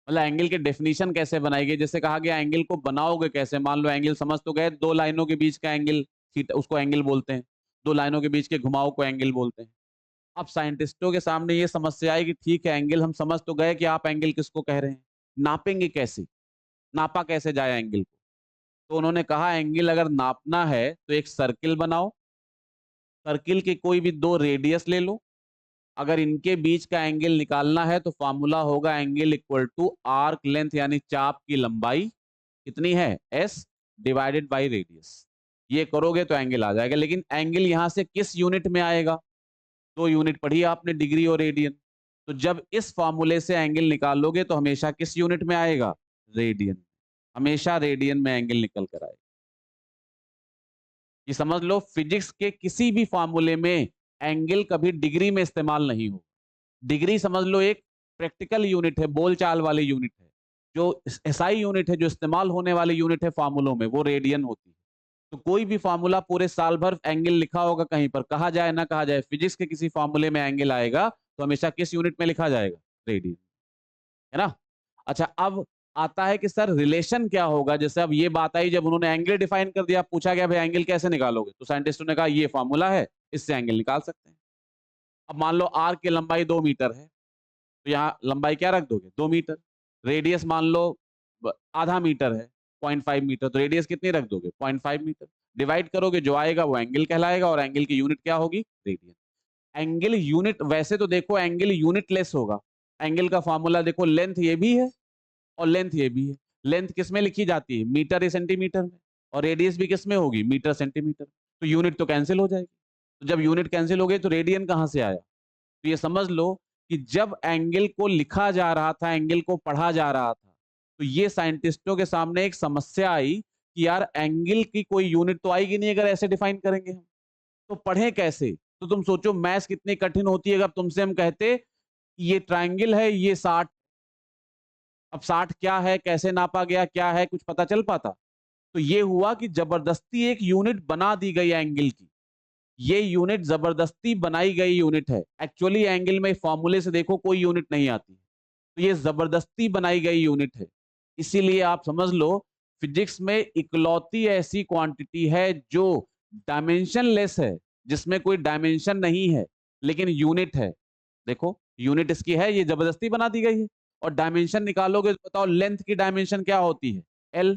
मतलब एंगल के डेफिनेशन कैसे बनाई गई, जैसे कहा गया एंगल को बनाओगे कैसे। मान लो एंगल समझ तो गए, दो लाइनों के बीच का एंगल थीटा, उसको एंगल बोलते हैं। दो लाइनों के बीच के घुमाव को एंगल बोलते हैं। अब साइंटिस्टों के सामने ये समस्या आई कि ठीक है एंगल हम समझ तो गए कि आप एंगल किसको कह रहे हैं, नापेंगे कैसे, नापा कैसे जाए एंगल को। तो उन्होंने कहा एंगल अगर नापना है तो एक सर्किल बनाओ, सर्किल के कोई भी दो रेडियस ले लो, अगर इनके बीच का एंगल निकालना है तो फॉर्मूला होगा angle equal to arc length यानी चाप की लंबाई कितनी है, एस, डिवाइडेड बाय रेडियस। ये करोगे तो एंगल आ जाएगा। लेकिन एंगल यहां से किस यूनिट में आएगा? दो यूनिट पढ़ी आपने, डिग्री और रेडियन। तो जब इस फॉर्मूले से एंगल निकालोगे तो हमेशा किस यूनिट में आएगा? रेडियन। हमेशा रेडियन में एंगल निकल कर आएगा। ये समझ लो फिजिक्स के किसी भी फॉर्मूले में एंगल कभी डिग्री में इस्तेमाल नहीं हो। डिग्री समझ लो एक प्रैक्टिकल यूनिट है, बोलचाल वाली यूनिट है। जो एसआई यूनिट है, जो इस्तेमाल होने वाली यूनिट है फॉर्मूलों में, वो रेडियन होती है। तो कोई भी फॉर्मूला पूरे साल भर एंगल लिखा होगा कहीं पर, कहा जाए ना कहा जाए, फिजिक्स के किसी फॉर्मूले में एंगल आएगा तो हमेशा किस यूनिट में लिखा जाएगा? रेडियन, है ना। अच्छा, अब आता है कि सर रिलेशन क्या होगा। जैसे अब ये बात आई, जब उन्होंने एंगल डिफाइन कर दिया, पूछा गया भाई एंगल कैसे निकालोगे, तो साइंटिस्टों ने कहा ये फॉर्मूला है, इससे एंगल निकाल सकते हैं। अब मान लो आर्क की लंबाई 2 मीटर है, तो यहाँ लंबाई क्या रख दोगे? 2 मीटर। रेडियस मान लो आधा मीटर है, 0.5 मीटर, तो रेडियस कितनी रख दोगे? 0.5 मीटर। डिवाइड करोगे, जो आएगा वो एंगल कहलाएगा, और एंगल की यूनिट क्या होगी? रेडियन। एंगल यूनिट, वैसे तो देखो एंगल यूनिट लेस होगा। एंगल का फॉर्मूला देखो, लेंथ ये भी है और लेंथ ये भी है। लेंथ किस में लिखी जाती है? मीटर या सेंटीमीटर में। और रेडियस भी किस में होगी? Metre centimetre. तो यूनिट तो कैंसिल हो जाएगी। तो जब यूनिट कैंसिल हो गई तो रेडियन कहां से आया? तो ये समझ लो कि जब एंगल को लिखा जा रहा था, एंगल को पढ़ा जा रहा था, तो ये साइंटिस्टों के सामने एक समस्या आई कि यार एंगल की कोई यूनिट तो आएगी नहीं अगर ऐसे डिफाइन करेंगे हम, तो पढ़े कैसे। तो तुम सोचो मैथ्स कितनी कठिन होती है अगर तुमसे हम कहते ये ट्रायंगल है, ये 60, अब 60 क्या है, कैसे नापा गया, क्या है, कुछ पता चल पाता? तो ये हुआ कि जबरदस्ती एक यूनिट बना दी गई एंगल की। ये यूनिट जबरदस्ती बनाई गई यूनिट है। एक्चुअली एंगल में फॉर्मूले से देखो कोई यूनिट नहीं आती, तो ये जबरदस्ती बनाई गई यूनिट है। इसीलिए आप समझ लो फिजिक्स में इकलौती ऐसी क्वांटिटी है जो डायमेंशन लेस है, जिसमें कोई डायमेंशन नहीं है लेकिन यूनिट है। देखो यूनिट इसकी है, ये जबरदस्ती बना दी गई है। और डायमेंशन निकालोगे तो बताओ लेंथ की डायमेंशन क्या होती है? एल।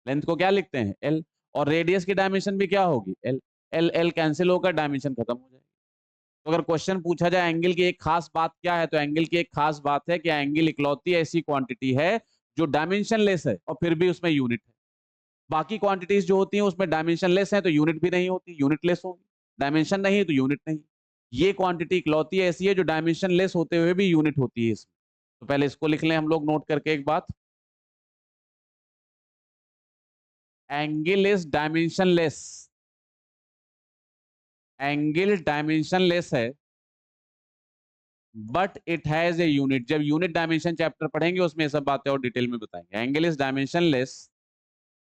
लेंथ को क्या लिखते हैं? एल। और रेडियस की डायमेंशन भी क्या होगी? एल। एल एल कैंसिल होकर डायमेंशन खत्म हो जाएगी। तो अगर क्वेश्चन पूछा जाए एंगल की एक खास बात क्या है, तो एंगल की एक खास बात है कि एंगल इकलौती ऐसी क्वांटिटी है जो डायमेंशन लेस है और फिर भी उसमें यूनिट है। बाकी क्वांटिटीज जो होती हैं उसमें डायमेंशन लेस है तो यूनिट भी नहीं होती, यूनिट लेस होगी। डायमेंशन नहीं है तो यूनिट नहीं। ये क्वांटिटी इकलौती ऐसी है जो डायमेंशन लेस होते हुए भी यूनिट होती है इसमें। तो पहले इसको लिख लें हम लोग नोट करके एक बात, angle is dimensionless. Angle dimensionless है but it has a unit. जब यूनिट डायमेंशन चैप्टर पढ़ेंगे उसमें सब बातें और डिटेल में बताएंगे। Angle is dimensionless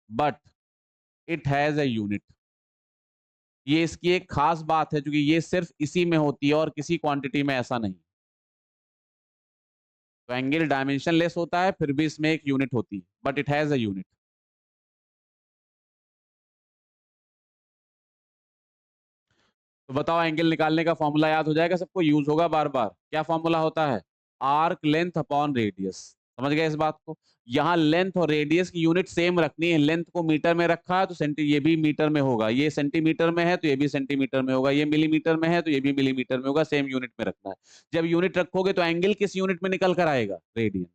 but it has a unit. ये इसकी एक खास बात है क्योंकि ये सिर्फ इसी में होती है और किसी क्वांटिटी में ऐसा नहीं। तो एंगल डायमेंशन लेस होता है फिर भी इसमें एक यूनिट होती है, but it has a unit. तो बताओ एंगल निकालने का फॉर्मूला याद हो जाएगा सबको, यूज होगा बार बार। क्या फॉर्मूला होता है? Arc length upon radius. समझ गए इस बात को? यहाँ लेंथ और रेडियस की यूनिट सेम रखनी है। लेंथ को मीटर में रखा है तो ये भी मीटर में होगा, ये सेंटीमीटर में है तो ये भी सेंटीमीटर में होगा, ये मिलीमीटर में है तो ये भी मिलीमीटर में होगा, सेम यूनिट में रखना है। जब यूनिट रखोगे तो एंगल किस यूनिट में निकल कर आएगा? रेडियन।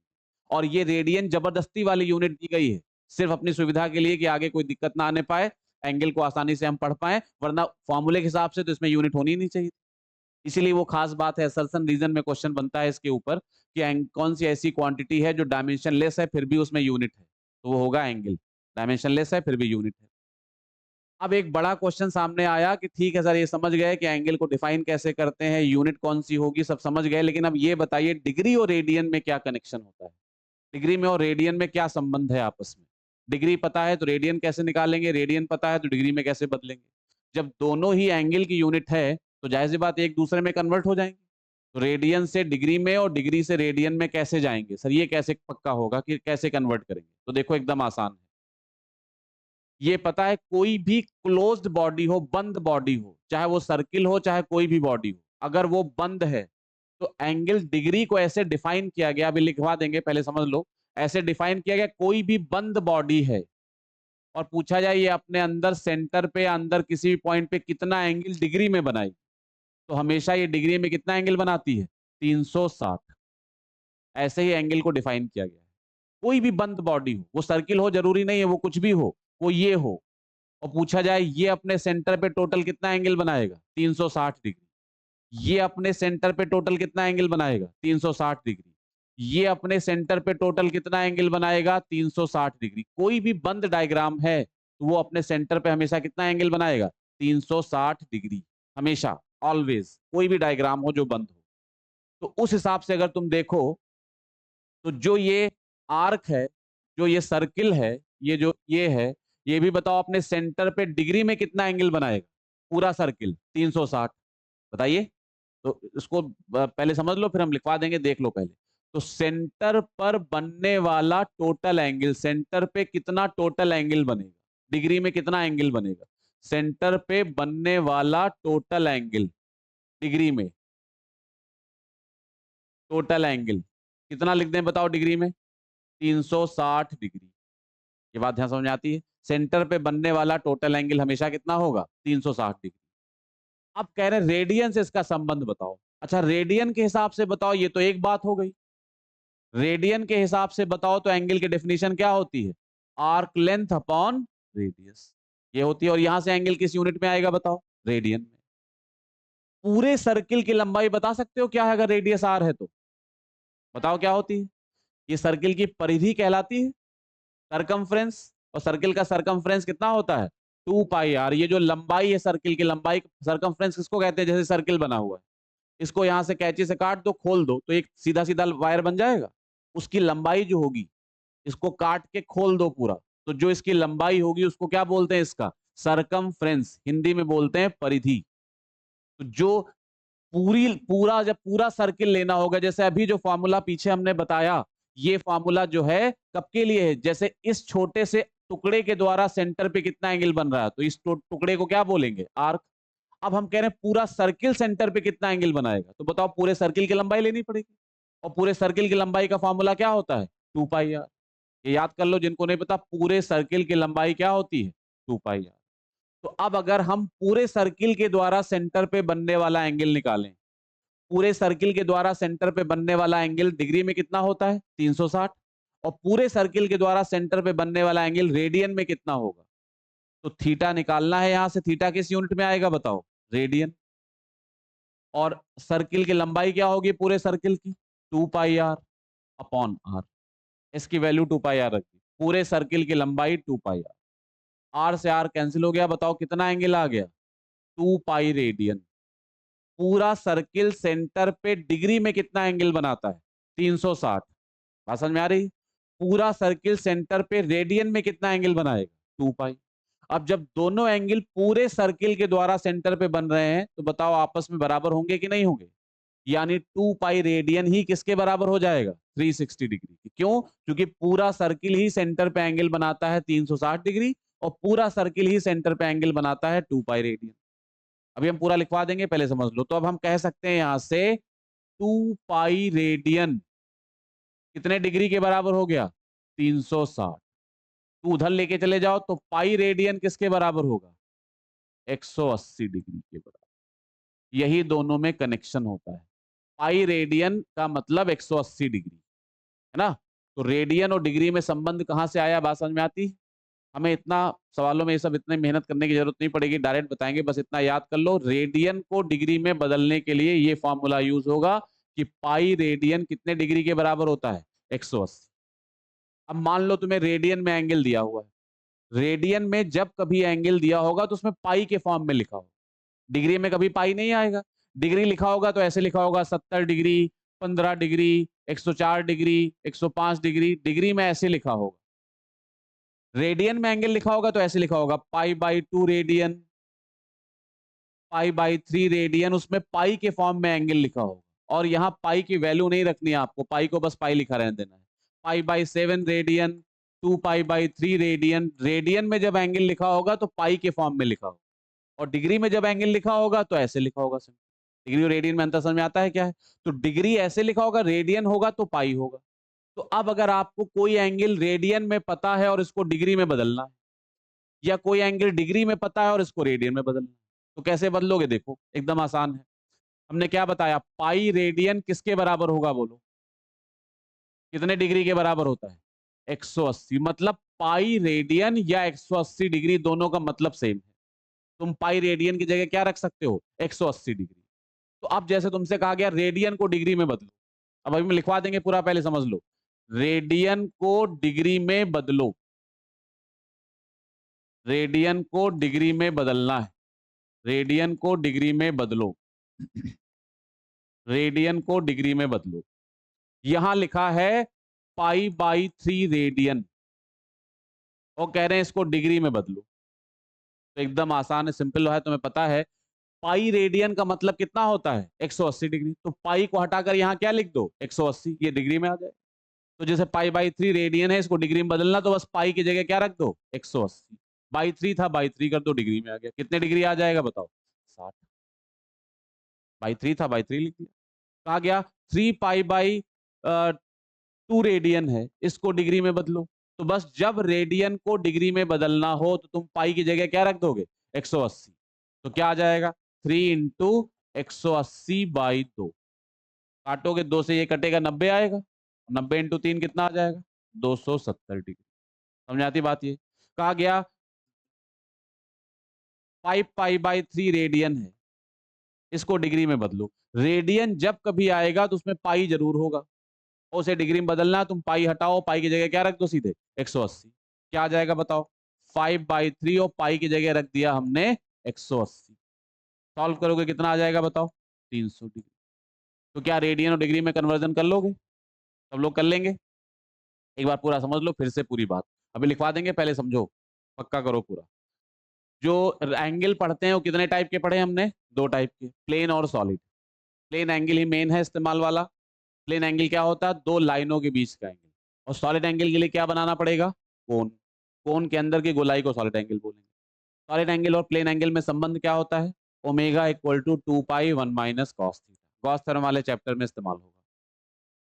और ये रेडियन जबरदस्ती वाली यूनिट दी गई है सिर्फ अपनी सुविधा के लिए कि आगे कोई दिक्कत ना आने पाए, एंगल को आसानी से हम पढ़ पाए, वरना फॉर्मूले के हिसाब से तो इसमें यूनिट होनी ही नहीं चाहिए। इसीलिए वो खास बात है, असर्शन रीजन में क्वेश्चन बनता है इसके ऊपर कि कौन सी ऐसी क्वांटिटी है जो डायमेंशन लेस है फिर भी उसमें यूनिट है, तो वो होगा एंगल। डायमेंशन लेस है फिर भी यूनिट है। अब एक बड़ा क्वेश्चन सामने आया कि ठीक है सर, ये समझ गए कि एंगल को डिफाइन कैसे करते हैं, यूनिट कौन सी होगी, सब समझ गए, लेकिन अब ये बताइए डिग्री और रेडियन में क्या कनेक्शन होता है, डिग्री में और रेडियन में क्या संबंध है आपस में। डिग्री पता है तो रेडियन कैसे निकालेंगे, रेडियन पता है तो डिग्री में कैसे बदलेंगे। जब दोनों ही एंगल की यूनिट है तो जाहिर सी बात एक दूसरे में कन्वर्ट हो जाएंगे। तो रेडियन से डिग्री में और डिग्री से रेडियन में कैसे जाएंगे सर, ये कैसे पक्का होगा कि कैसे कन्वर्ट करेंगे। तो देखो एकदम आसान है, ये पता है कोई भी क्लोज्ड बॉडी हो, बंद बॉडी हो, चाहे वो सर्किल हो चाहे कोई भी बॉडी हो, अगर वो बंद है तो एंगल डिग्री को ऐसे डिफाइन किया गया, अभी लिखवा देंगे पहले समझ लो। ऐसे डिफाइन किया गया, कोई भी बंद बॉडी है और पूछा जाए ये अपने अंदर सेंटर पे या अंदर किसी भी पॉइंट पे कितना एंगल डिग्री में बनाई, तो हमेशा ये डिग्री में कितना एंगल बनाती है, 360। ऐसे ही एंगल को डिफाइन किया गया है। कोई भी बंद बॉडी हो, वो सर्किल हो जरूरी नहीं है, वो कुछ भी हो, वो ये हो, और पूछा जाए ये अपने सेंटर पे टोटल कितना एंगल बनाएगा, 360 डिग्री। ये अपने सेंटर पे टोटल कितना एंगल बनाएगा, 360 डिग्री। ये अपने सेंटर पे टोटल कितना एंगल बनाएगा, 360 डिग्री। कोई भी बंद डायग्राम है तो वो अपने सेंटर पे हमेशा कितना एंगल बनाएगा, 360 डिग्री। हमेशा, ऑलवेज, कोई भी डायग्राम हो जो बंद हो। तो उस हिसाब से अगर तुम देखो तो जो ये आर्क है, जो ये सर्किल है, ये जो ये है, ये भी बताओ अपने सेंटर पे डिग्री में कितना एंगल बनाएगा, पूरा सर्किल 360। बताइए। तो इसको पहले समझ लो फिर हम लिखवा देंगे, देख लो पहले। तो सेंटर पर बनने वाला टोटल एंगल, सेंटर पे कितना टोटल एंगल बनेगा, डिग्री में कितना एंगल बनेगा, सेंटर पे बनने वाला टोटल एंगल डिग्री में, टोटल एंगल कितना लिख दें बताओ डिग्री में, 360 डिग्री। ये बात ध्यान समझ में आती है। सेंटर पे बनने वाला टोटल एंगल हमेशा कितना होगा, 360 डिग्री। अब कह रहे हैं रेडियन से इसका संबंध बताओ। अच्छा, रेडियन के हिसाब से बताओ, ये तो एक बात हो गई। रेडियन के हिसाब से बताओ तो एंगल की डेफिनेशन क्या होती है, आर्क लेंथ अपॉन रेडियस, ये होती है। और यहां से एंगल किस यूनिट में आएगा बताओ, रेडियन में। पूरे सर्किल की लंबाई बता सकते हो क्या है अगर रेडियस आर है तो, बताओ क्या होती है। ये सर्किल की परिधि कहलाती है, सरकमफ्रेंस। और सर्किल का सरकमफ्रेंस कितना होता है, 2 पाई आर। ये जो लंबाई है सर्किल की, लंबाई सरकमफ्रेंस किसको कहते हैं, जैसे सर्किल बना हुआ है, इसको यहां से कैंची से काट दो, खोल दो तो एक सीधा सीधा वायर बन जाएगा। उसकी लंबाई जो होगी, इसको काट के खोल दो पूरा, तो जो इसकी लंबाई होगी उसको क्या बोलते हैं, इसका सरकमफ्रेंस, हिंदी में बोलते हैं परिधि। तो जो पूरा जब पूरा सर्किल लेना होगा, जैसे अभी जो फॉर्मूला पीछे हमने बताया, ये फॉर्मूला जो है कब के लिए है, जैसे इस छोटे से टुकड़े के द्वारा सेंटर पे कितना एंगल बन रहा है, तो इस टुकड़े को क्या बोलेंगे, आर्क। अब हम कह रहे हैं पूरा सर्किल सेंटर पे कितना एंगल बनाएगा, तो बताओ पूरे सर्किल की लंबाई लेनी पड़ेगी। और पूरे सर्किल की लंबाई का फॉर्मूला क्या होता है, 2 पाई आर। ये याद कर लो जिनको नहीं पता, पूरे सर्किल की लंबाई क्या होती है, 2 पाई आर। तो अब अगर हम पूरे सर्किल के द्वारा सेंटर पे बनने वाला एंगल निकालें, पूरे सर्किल के द्वारा सेंटर पे बनने वाला एंगल डिग्री में कितना होता है, 360। और पूरे सर्किल के द्वारा सेंटर पे बनने वाला एंगल रेडियन में कितना होगा, तो थीटा निकालना है। यहां से थीटा किस यूनिट में आएगा बताओ, रेडियन। और सर्किल की लंबाई क्या होगी पूरे सर्किल की, 2 पाई आर अपॉन आर। इसकी वैल्यू 2 पाई आर रखी, पूरे सर्किल की लंबाई 2 पाई आर। आर से आर कैंसिल हो गया, बताओ कितना एंगल आ गया, 2 पाई रेडियन। पूरा सर्किल सेंटर पे डिग्री में कितना एंगल बनाता है, 360। बात समझ में आ रही। पूरा सर्किल सेंटर पे रेडियन में कितना एंगल बनाएगा, 2 पाई। अब जब दोनों एंगल पूरे सर्किल के द्वारा सेंटर पे बन रहे हैं तो बताओ आपस में बराबर होंगे कि नहीं होंगे, यानी 2 पाई रेडियन ही किसके बराबर हो जाएगा, 360 डिग्री। क्यों, क्योंकि पूरा सर्किल ही सेंटर पे एंगल बनाता है 360 डिग्री, और पूरा सर्किल ही सेंटर पे एंगल बनाता है 2 पाई रेडियन। अभी हम पूरा लिखवा देंगे, पहले समझ लो। तो अब हम कह सकते हैं यहां से 2 पाई रेडियन कितने डिग्री के बराबर हो गया, 360। तो उधर लेके चले जाओ तो पाई रेडियन किसके बराबर होगा, 180 डिग्री के बराबर। यही दोनों में कनेक्शन होता है। पाई रेडियन का मतलब 180 डिग्री है ना। तो रेडियन और डिग्री में संबंध कहां से आया, बात समझ में आती। हमें इतना सवालों में ये सब इतनी मेहनत करने की जरूरत नहीं पड़ेगी, डायरेक्ट बताएंगे। बस इतना याद कर लो, रेडियन को डिग्री में बदलने के लिए ये फॉर्मूला यूज होगा कि पाई रेडियन कितने डिग्री के बराबर होता है, 180। अब मान लो तुम्हें रेडियन में एंगल दिया हुआ है, रेडियन में जब कभी एंगल दिया होगा तो उसमें पाई के फॉर्म में लिखा होगा, डिग्री में कभी पाई नहीं आएगा। डिग्री लिखा होगा तो ऐसे लिखा होगा 70 degree, 15 degree, 104 degree, 105 degree, degree में ऐसे लिखा होगा। रेडियन में एंगल लिखा होगा तो ऐसे लिखा होगा π/2 रेडियन, π/3 रेडियन, उसमें पाई के फॉर्म में एंगल लिखा होगा। और यहाँ पाई की वैल्यू नहीं रखनी है आपको, पाई को बस पाई लिखा रहने देना है। π/7 रेडियन, 2π/3 रेडियन। रेडियन में जब एंगल लिखा होगा तो पाई के फॉर्म में लिखा होगा, और डिग्री में जब एंगल लिखा होगा तो ऐसे लिखा होगा। डिग्री और रेडियन में अंतर समझ में आता है क्या है? तो डिग्री ऐसे लिखा होगा, रेडियन होगा तो पाई होगा। तो अब अगर आपको कोई एंगल रेडियन में पता है और इसको डिग्री में बदलना है, या कोई एंगल डिग्री में पता है और इसको रेडियन में बदलना है, तो कैसे बदलोगे? देखो एकदम आसान है। हमने क्या बताया, पाई रेडियन किसके बराबर होगा? बोलो कितने डिग्री के बराबर होता है? 180। मतलब पाई रेडियन या 180 डिग्री, दोनों का मतलब सेम है। तुम पाई रेडियन की जगह क्या रख सकते हो? 180 डिग्री। तो अब जैसे तुमसे कहा गया रेडियन को डिग्री में बदलो, अब अभी हम लिखवा देंगे पूरा, पहले समझ लो। रेडियन को डिग्री में बदलो, रेडियन को डिग्री में बदलना है, रेडियन को डिग्री में बदलो, रेडियन को डिग्री में बदलो। यहां लिखा है π/3 रेडियन, और कह रहे हैं इसको डिग्री में बदलो। तो एकदम आसान है, सिंपल है, तुम्हें पता है पाई रेडियन का मतलब कितना होता है? 180 डिग्री। तो पाई को हटाकर यहां क्या लिख दो? 180, ये डिग्री में आ जाए। तो जैसे π/3 रेडियन है, इसको डिग्री में बदलना, तो बस पाई की जगह क्या रख दो? 180। बाई 3 था, बाई 3 कर दो, डिग्री में आ गया। कितने डिग्री आ जाएगा बताओ? 60। बाई 3 था, बाई 3 लिख दिया। कहा गया 3π/2 रेडियन है, इसको डिग्री में बदलो। तो बस जब रेडियन को डिग्री में बदलना हो तो तुम पाई की जगह क्या रख दोगे? 180। तो क्या आ जाएगा? 3 इंटू 180/2। काटोगे 2 से, ये कटेगा, 90 आएगा। 90 इंटू 3 कितना आ जाएगा? 270 डिग्री। समझ आती बात? ये कहा गया 5π/3 रेडियन है, इसको डिग्री में बदलो। रेडियन जब कभी आएगा तो उसमें पाई जरूर होगा, और उसे डिग्री में बदलना, तुम पाई हटाओ, पाई की जगह क्या रख दो? सीधे 180। क्या आ जाएगा बताओ? 5/3, और पाई की जगह रख दिया हमने 180। सॉल्व करोगे कितना आ जाएगा बताओ? 300 डिग्री। तो क्या रेडियन और डिग्री में कन्वर्जन कर लोगे? सब लोग कर लेंगे? एक बार पूरा समझ लो, फिर से पूरी बात अभी लिखवा देंगे, पहले समझो, पक्का करो पूरा। जो एंगल पढ़ते हैं वो कितने टाइप के पढ़े हमने? 2 टाइप के, प्लेन और सॉलिड। प्लेन एंगल ही मेन है इस्तेमाल वाला। प्लेन एंगल क्या होता है? 2 लाइनों के बीच का एंगल। और सॉलिड एंगल के लिए क्या बनाना पड़ेगा? कोन। कोन के अंदर की गोलाई को सॉलिड एंगल बोलेंगे। सॉलिड एंगल और प्लेन एंगल में संबंध क्या होता है? Omega equal to 2π1 - cos theta. Gauss theorem वाले चैप्टर में इस्तेमाल होगा।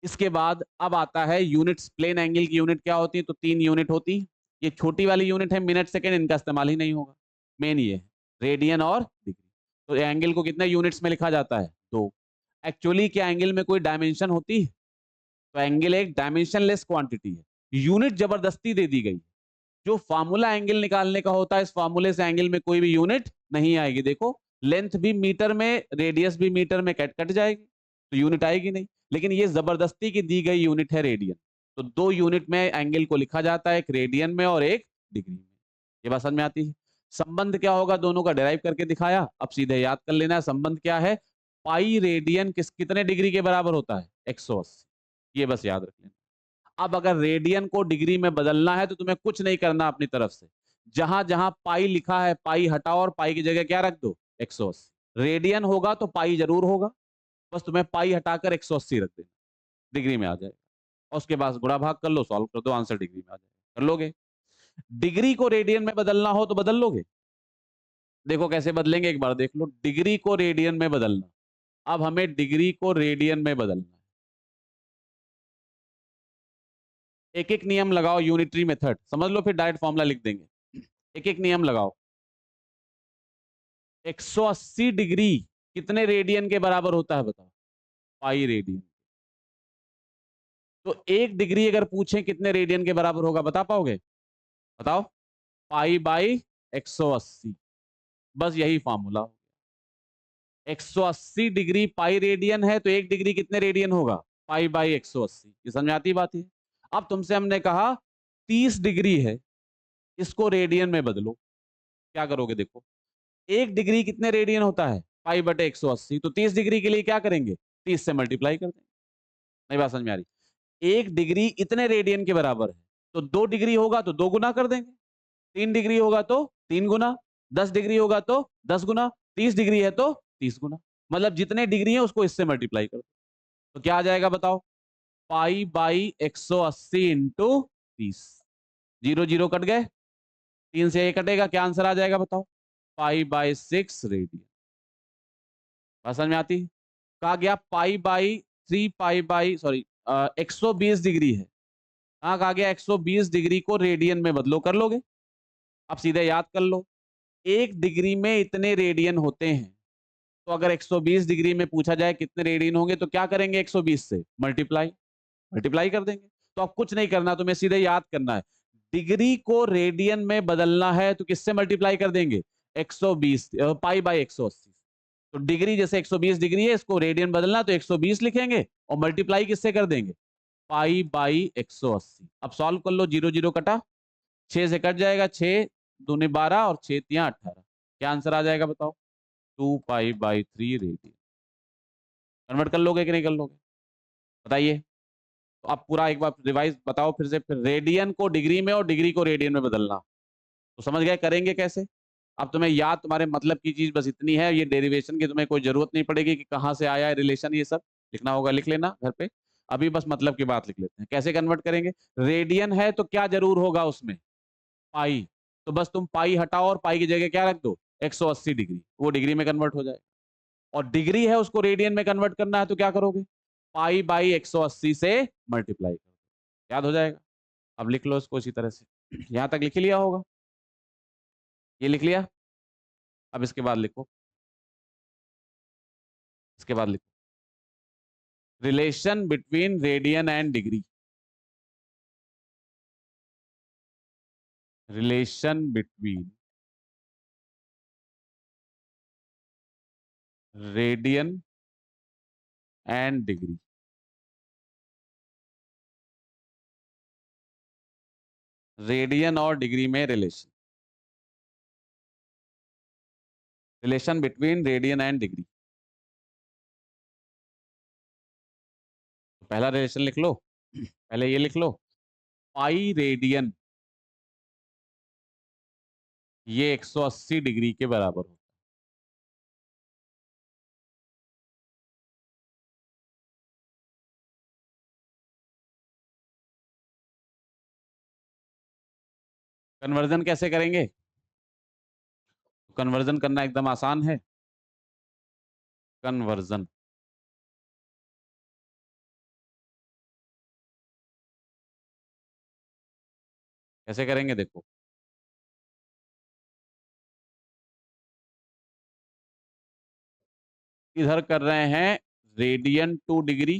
इसके बाद अब आता है यूनिट्स। प्लेन एंगल की यूनिट क्या होती है? तो 3 यूनिट होती। ये छोटी वाली यूनिट है मिनट सेकेंड, इनका इस्तेमाल ही नहीं होगा। मेन ये है रेडियन और डिग्री। तो एंगल को कितने यूनिट्स में लिखा जाता है? 2। एक्चुअली क्या एंगल में कोई डायमेंशन होती है? तो एंगल एक डायमेंशनलेस क्वांटिटी है, यूनिट जबरदस्ती दे दी गई। जो फार्मूला एंगल निकालने का होता है, इस फार्मूले से एंगल में कोई भी यूनिट नहीं आएगी। देखो लेंथ भी मीटर में, रेडियस भी मीटर में, कट कट जाएगी, तो यूनिट आएगी नहीं। लेकिन ये जबरदस्ती की दी गई यूनिट है रेडियन। तो 2 यूनिट में एंगल को लिखा जाता है, एक रेडियन में और एक डिग्री में। ये बात समझ में आती है? संबंध क्या होगा दोनों का? डेराइव करके दिखाया, अब सीधे याद कर लेना है। संबंध क्या है? पाई रेडियन कितने डिग्री के बराबर होता है? 180। ये बस याद रख लेना। अब अगर रेडियन को डिग्री में बदलना है तो तुम्हें कुछ नहीं करना अपनी तरफ से। जहां जहां पाई लिखा है, पाई हटाओ और पाई की जगह क्या रख दो? 180। रेडियन होगा तो पाई जरूर होगा, बस तुम्हें पाई हटाकर 180 रख देना, डिग्री में आ जाएगा। और उसके बाद गुणा भाग कर लो, सॉल्व कर दो, आंसर डिग्री में आ जाएगा। कर लोगे? डिग्री को रेडियन में बदलना हो तो बदल लोगे? देखो कैसे बदलेंगे, एक बार देख लो। डिग्री को रेडियन में बदलना, अब हमें डिग्री को रेडियन में बदलना है। एक एक नियम लगाओ, यूनिटरी मेथड समझ लो, फिर डायरेक्ट फॉर्मूला लिख देंगे। एक एक नियम लगाओ। 180 डिग्री कितने रेडियन के बराबर होता है बताओ? Pi radian. तो 1 डिग्री अगर पूछें कितने रेडियन के बराबर होगा, बता पाओगे? बताओ। π/180। बस यही फॉर्मूला। 180 डिग्री पाई रेडियन है, तो 1 डिग्री कितने रेडियन होगा? π/180। ये समझ आती बात है? अब तुमसे हमने कहा 30 डिग्री है, इसको रेडियन में बदलो। क्या करोगे देखो, 1 डिग्री कितने रेडियन होता है, पाई बटे 180, तो 30 डिग्री के लिए क्या करेंगे, 30 से मल्टीप्लाई कर देंगे। नहीं बात समझ में आ रही, 1 डिग्री इतने रेडियन के बराबर है, तो 2 डिग्री होगा तो 2 गुना कर देंगे, 3 डिग्री होगा तो 3 गुना, 10 डिग्री होगा तो 10 गुना, 30 डिग्री है तो 30 गुना। मतलब जितने डिग्री है उसको इससे मल्टीप्लाई कर दो, तो क्या आ जाएगा बताओ, pi by 180 into 30। Zero zero cut गए, 3 से ये कटेगा, क्या आंसर आ जाएगा बताओ, पाई बाई 6 रेडियन। बात समझ में आती, कहा गया pi by 3 pi by sorry 120 degree है, हाँ कहा गया 120 डिग्री को रेडियन में बदलो, कर लोगे, अब सीधे याद कर लो, 1 डिग्री में इतने रेडियन होते हैं, तो अगर 120 डिग्री में पूछा जाए कितने रेडियन होंगे तो क्या करेंगे, 120 से मल्टीप्लाई, मल्टीप्लाई कर देंगे। तो अब कुछ नहीं करना, तुम्हें सीधे याद करना है, डिग्री को रेडियन में बदलना है तो किससे मल्टीप्लाई कर देंगे, 120 पाई बाई 180। तो डिग्री जैसे 120 डिग्री है, इसको रेडियन बदलना तो 120 लिखेंगे और मल्टीप्लाई किससे कर देंगे, पाई बाई 180। अब सॉल्व कर लो, जीरो जीरो कटा, 6 से कट जाएगा, 6 दूनी 12 और 6 तियां 18, क्या आंसर आ जाएगा बताओ, 2 पाई बाई 3 रेडियन। कन्वर्ट कर लोगे कि नहीं कर लोगे, बताइए। तो अब पूरा एक बार रिवाइज बताओ फिर से, फिर रेडियन को डिग्री में और डिग्री को रेडियन में बदलना, तो समझ गए करेंगे कैसे। अब तुम्हें याद, तुम्हारे मतलब की चीज बस इतनी है, ये डेरिवेशन की तुम्हें कोई जरूरत नहीं पड़ेगी कि कहाँ से आया है रिलेशन, ये सब लिखना होगा, लिख लेना घर पे। अभी बस मतलब की बात लिख लेते हैं, कैसे कन्वर्ट करेंगे, रेडियन है तो क्या जरूर होगा उसमें, पाई, तो बस तुम पाई हटाओ और पाई की जगह क्या रख दो, 180 डिग्री, वो डिग्री में कन्वर्ट हो जाए। और डिग्री है उसको रेडियन में कन्वर्ट करना है तो क्या करोगे, पाई बाई 180 से मल्टीप्लाई करो, याद हो जाएगा। अब लिख लो इसको इसी तरह से, यहां तक लिख लिया होगा, ये लिख लिया। अब इसके बाद लिखो, इसके बाद लिखो, relation between radian and degree, relation between radian and degree, radian और डिग्री में relation, relation between radian and degree. पहला रिलेशन लिख लो, पहले ये लिख लो, पाई रेडियन ये 180 डिग्री के बराबर हो। कन्वर्जन कैसे करेंगे, कन्वर्जन करना एकदम आसान है, कन्वर्जन कैसे करेंगे देखो, इधर कर रहे हैं रेडियन टू डिग्री,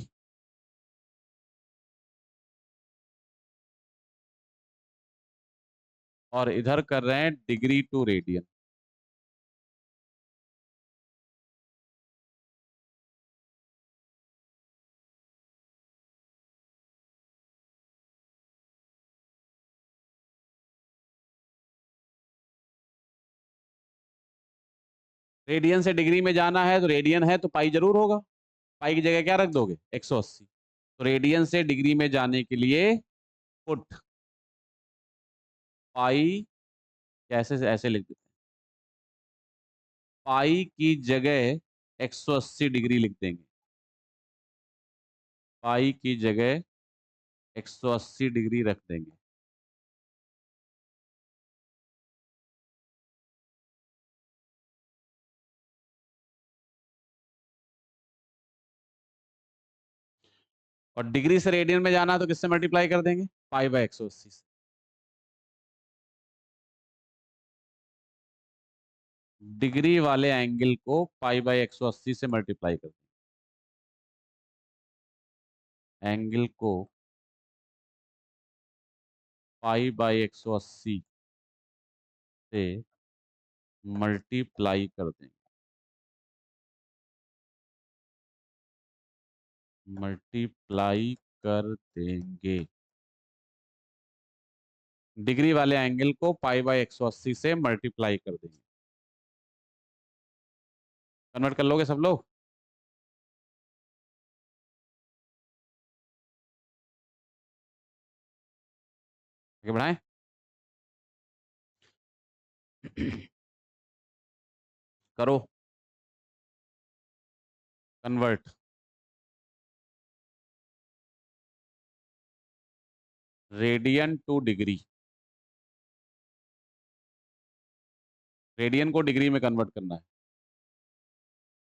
और इधर कर रहे हैं डिग्री टू रेडियन। रेडियन से डिग्री में जाना है तो रेडियन है तो पाई जरूर होगा, पाई की जगह क्या रख दोगे, 180। तो रेडियन से डिग्री में जाने के लिए पुट पाई, कैसे ऐसे लिख देते हैं, पाई की जगह 180 डिग्री लिख देंगे, पाई की जगह 180 डिग्री रख देंगे। और डिग्री से रेडियन में जाना है तो किससे मल्टीप्लाई कर देंगे, पाई बाय 180 से। डिग्री वाले एंगल को पाई बाय 180 से मल्टीप्लाई कर देंगे, एंगल को पाई बाय 180 से मल्टीप्लाई कर देंगे, मल्टीप्लाई कर देंगे। डिग्री वाले एंगल को पाई बाय 180 से मल्टीप्लाई कर देंगे। कन्वर्ट कर लोगे सब लोग? आगे बढ़ाएं। करो convert. Radian two degree, radian को डिग्री में कन्वर्ट करना है।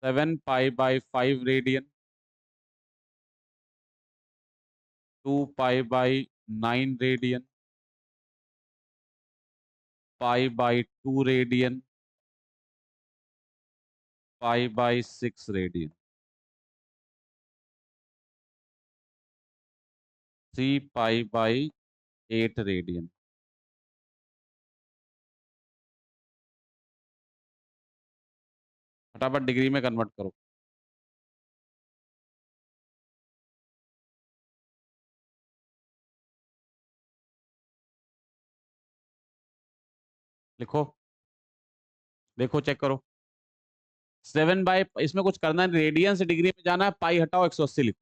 7 pi by 5 radian, 2 pi by 9 radian, pi by 2 radian, pi by 6 radian, 3 pi by 8 radian. फटाफट डिग्री में कन्वर्ट करो। लिखो, देखो, चेक करो। 7 बाय, इसमें कुछ करना है, रेडियन से डिग्री में जाना है, पाई हटाओ 180 लिखो।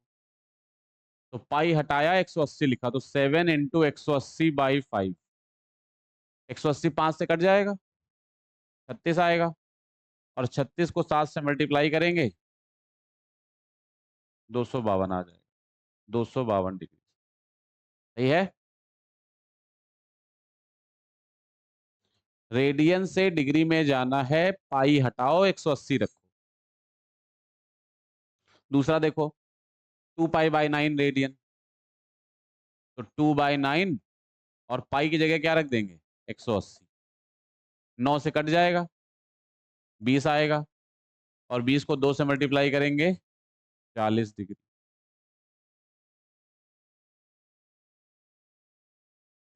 तो पाई हटाया 180 लिखा, तो 7 इंटू 180 बाई 5, 180 5 से कट जाएगा, 36 आएगा। और 36 को 7 से मल्टीप्लाई करेंगे, 252 आ जाएगा। 252 डिग्री। सही है। रेडियन से डिग्री में जाना है, पाई हटाओ 180 रखो। दूसरा देखो, 2 पाई बाई 9 रेडियन, तो 2 बाई 9 और पाई की जगह क्या रख देंगे, 180। 9 से कट जाएगा, 20 आएगा। और 20 को 2 से मल्टीप्लाई करेंगे, 40 डिग्री।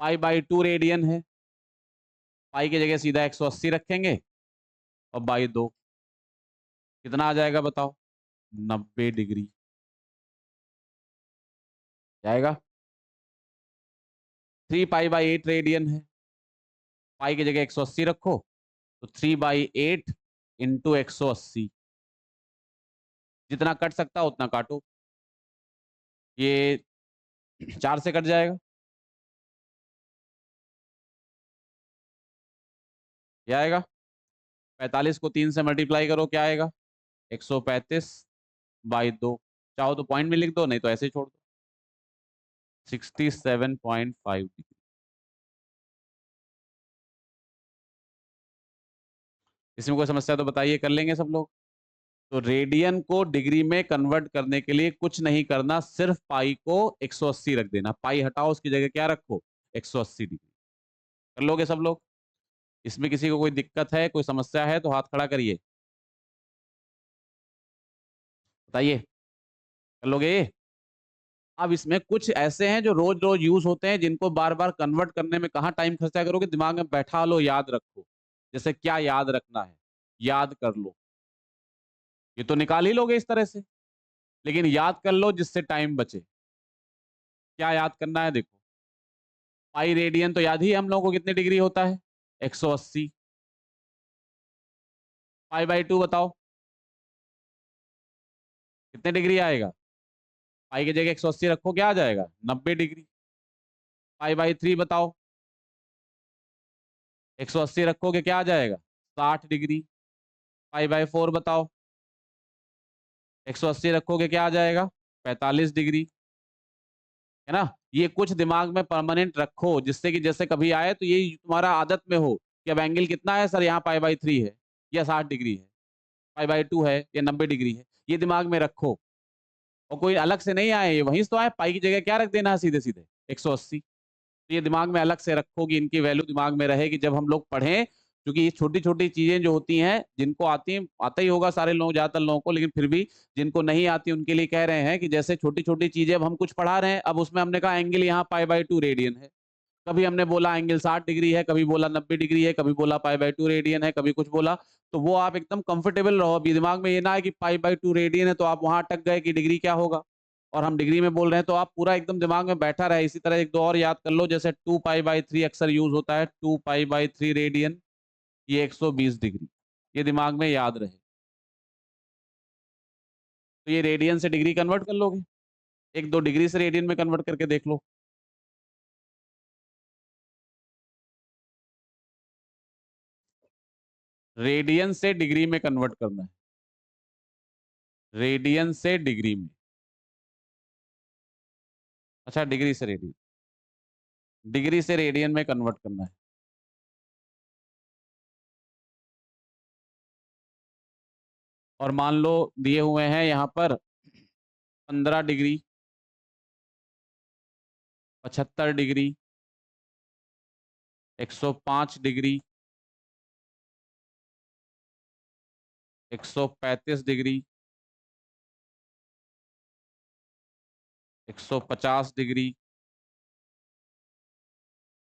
पाई बाई 2 रेडियन है, पाई की जगह सीधा 180 रखेंगे और बाई 2, कितना आ जाएगा बताओ, 90 डिग्री जाएगा। 3 पाई बाई 8 रेडियन है, पाई की जगह 180 रखो, तो 3 बाई 8 इंटू 180, जितना कट सकता उतना काटो। ये 4 से कट जाएगा, क्या आएगा, 45 को 3 से मल्टीप्लाई करो, क्या आएगा, 135 बाई 2। चाहो तो पॉइंट में लिख दो, नहीं तो ऐसे ही छोड़ दो। 67.5 डिग्री। इसमें कोई समस्या तो बताइए, कर लेंगे सब लोग। तो रेडियन को डिग्री में कन्वर्ट करने के लिए कुछ नहीं करना, सिर्फ पाई को 180 रख देना। पाई हटाओ, उसकी जगह क्या रखो, 180 डिग्री। कर लोगे सब लोग? इसमें किसी को कोई दिक्कत है, कोई समस्या है तो हाथ खड़ा करिए, बताइए। कर लोगे? अब इसमें कुछ ऐसे हैं जो रोज रोज यूज होते हैं, जिनको बार बार कन्वर्ट करने में कहाँ टाइम खर्चा करोगे, दिमाग में बैठा लो, याद रखो। जैसे क्या याद रखना है, याद कर लो। ये तो निकाल ही लोगे इस तरह से, लेकिन याद कर लो जिससे टाइम बचे। क्या याद करना है, देखो, पाई रेडियन तो याद ही हम लोगों को कितनी डिग्री होता है, 180। पाई बाई 2 बताओ कितने डिग्री आएगा, पाई की जगह 180 रखो, क्या आ जाएगा, 90 डिग्री। पाई बाई 3 बताओ, 180 रखोगे, क्या आ जाएगा, 60 डिग्री। पाई बाई 4 बताओ, 180 रखोगे, क्या आ जाएगा, 45 डिग्री। है ना? ये कुछ दिमाग में परमानेंट रखो, जिससे कि जैसे कभी आए तो ये तुम्हारा आदत में हो कि अब एंगल कितना है सर, यहाँ पाई बाई 3 है या 60 डिग्री है, पाई बाई 2 है या 90 डिग्री है, ये दिमाग में रखो। और कोई अलग से नहीं आए, ये वहीं से तो आए, पाई की जगह क्या रख देना है, सीधे सीधे 180। तो ये दिमाग में अलग से रखोगी, इनकी वैल्यू दिमाग में रहेगी जब हम लोग पढ़ें। क्योंकि ये छोटी छोटी चीजें जो होती हैं, जिनको आती हैं, आता ही होगा सारे लोग, ज्यादातर लोगों को, लेकिन फिर भी जिनको नहीं आती उनके लिए कह रहे हैं कि जैसे छोटी छोटी चीजें अब हम कुछ पढ़ा रहे हैं, अब उसमें हमने कहा एंगल यहाँ पाई बाई 2 रेडियन है, कभी हमने बोला एंगल 60 डिग्री है, कभी बोला 90 डिग्री है, कभी बोला पाई बाई 2 रेडियन है, कभी कुछ बोला। तो वो आप एकदम कंफर्टेबल रहो, अभी दिमाग में ये ना है कि पाई बाई 2 रेडियन है तो आप वहां अटक गए कि डिग्री क्या होगा। और हम डिग्री में बोल रहे हैं, तो आप पूरा एकदम दिमाग में बैठा रहे। इसी तरह एक दो और याद कर लो, जैसे 2π/3 अक्सर यूज होता है, 2π/3 रेडियन, ये 120 डिग्री, ये दिमाग में याद रहे। तो ये रेडियन से डिग्री कन्वर्ट कर लोगे, एक दो डिग्री से रेडियन में कन्वर्ट करके देख लो। रेडियन से डिग्री में कन्वर्ट करना है, रेडियन से डिग्री में। अच्छा, डिग्री से रेडियन, डिग्री से रेडियन में कन्वर्ट करना है। और मान लो दिए हुए हैं यहां पर 15 degree, 75 degree, 105 degree, 135 degree, 150 degree.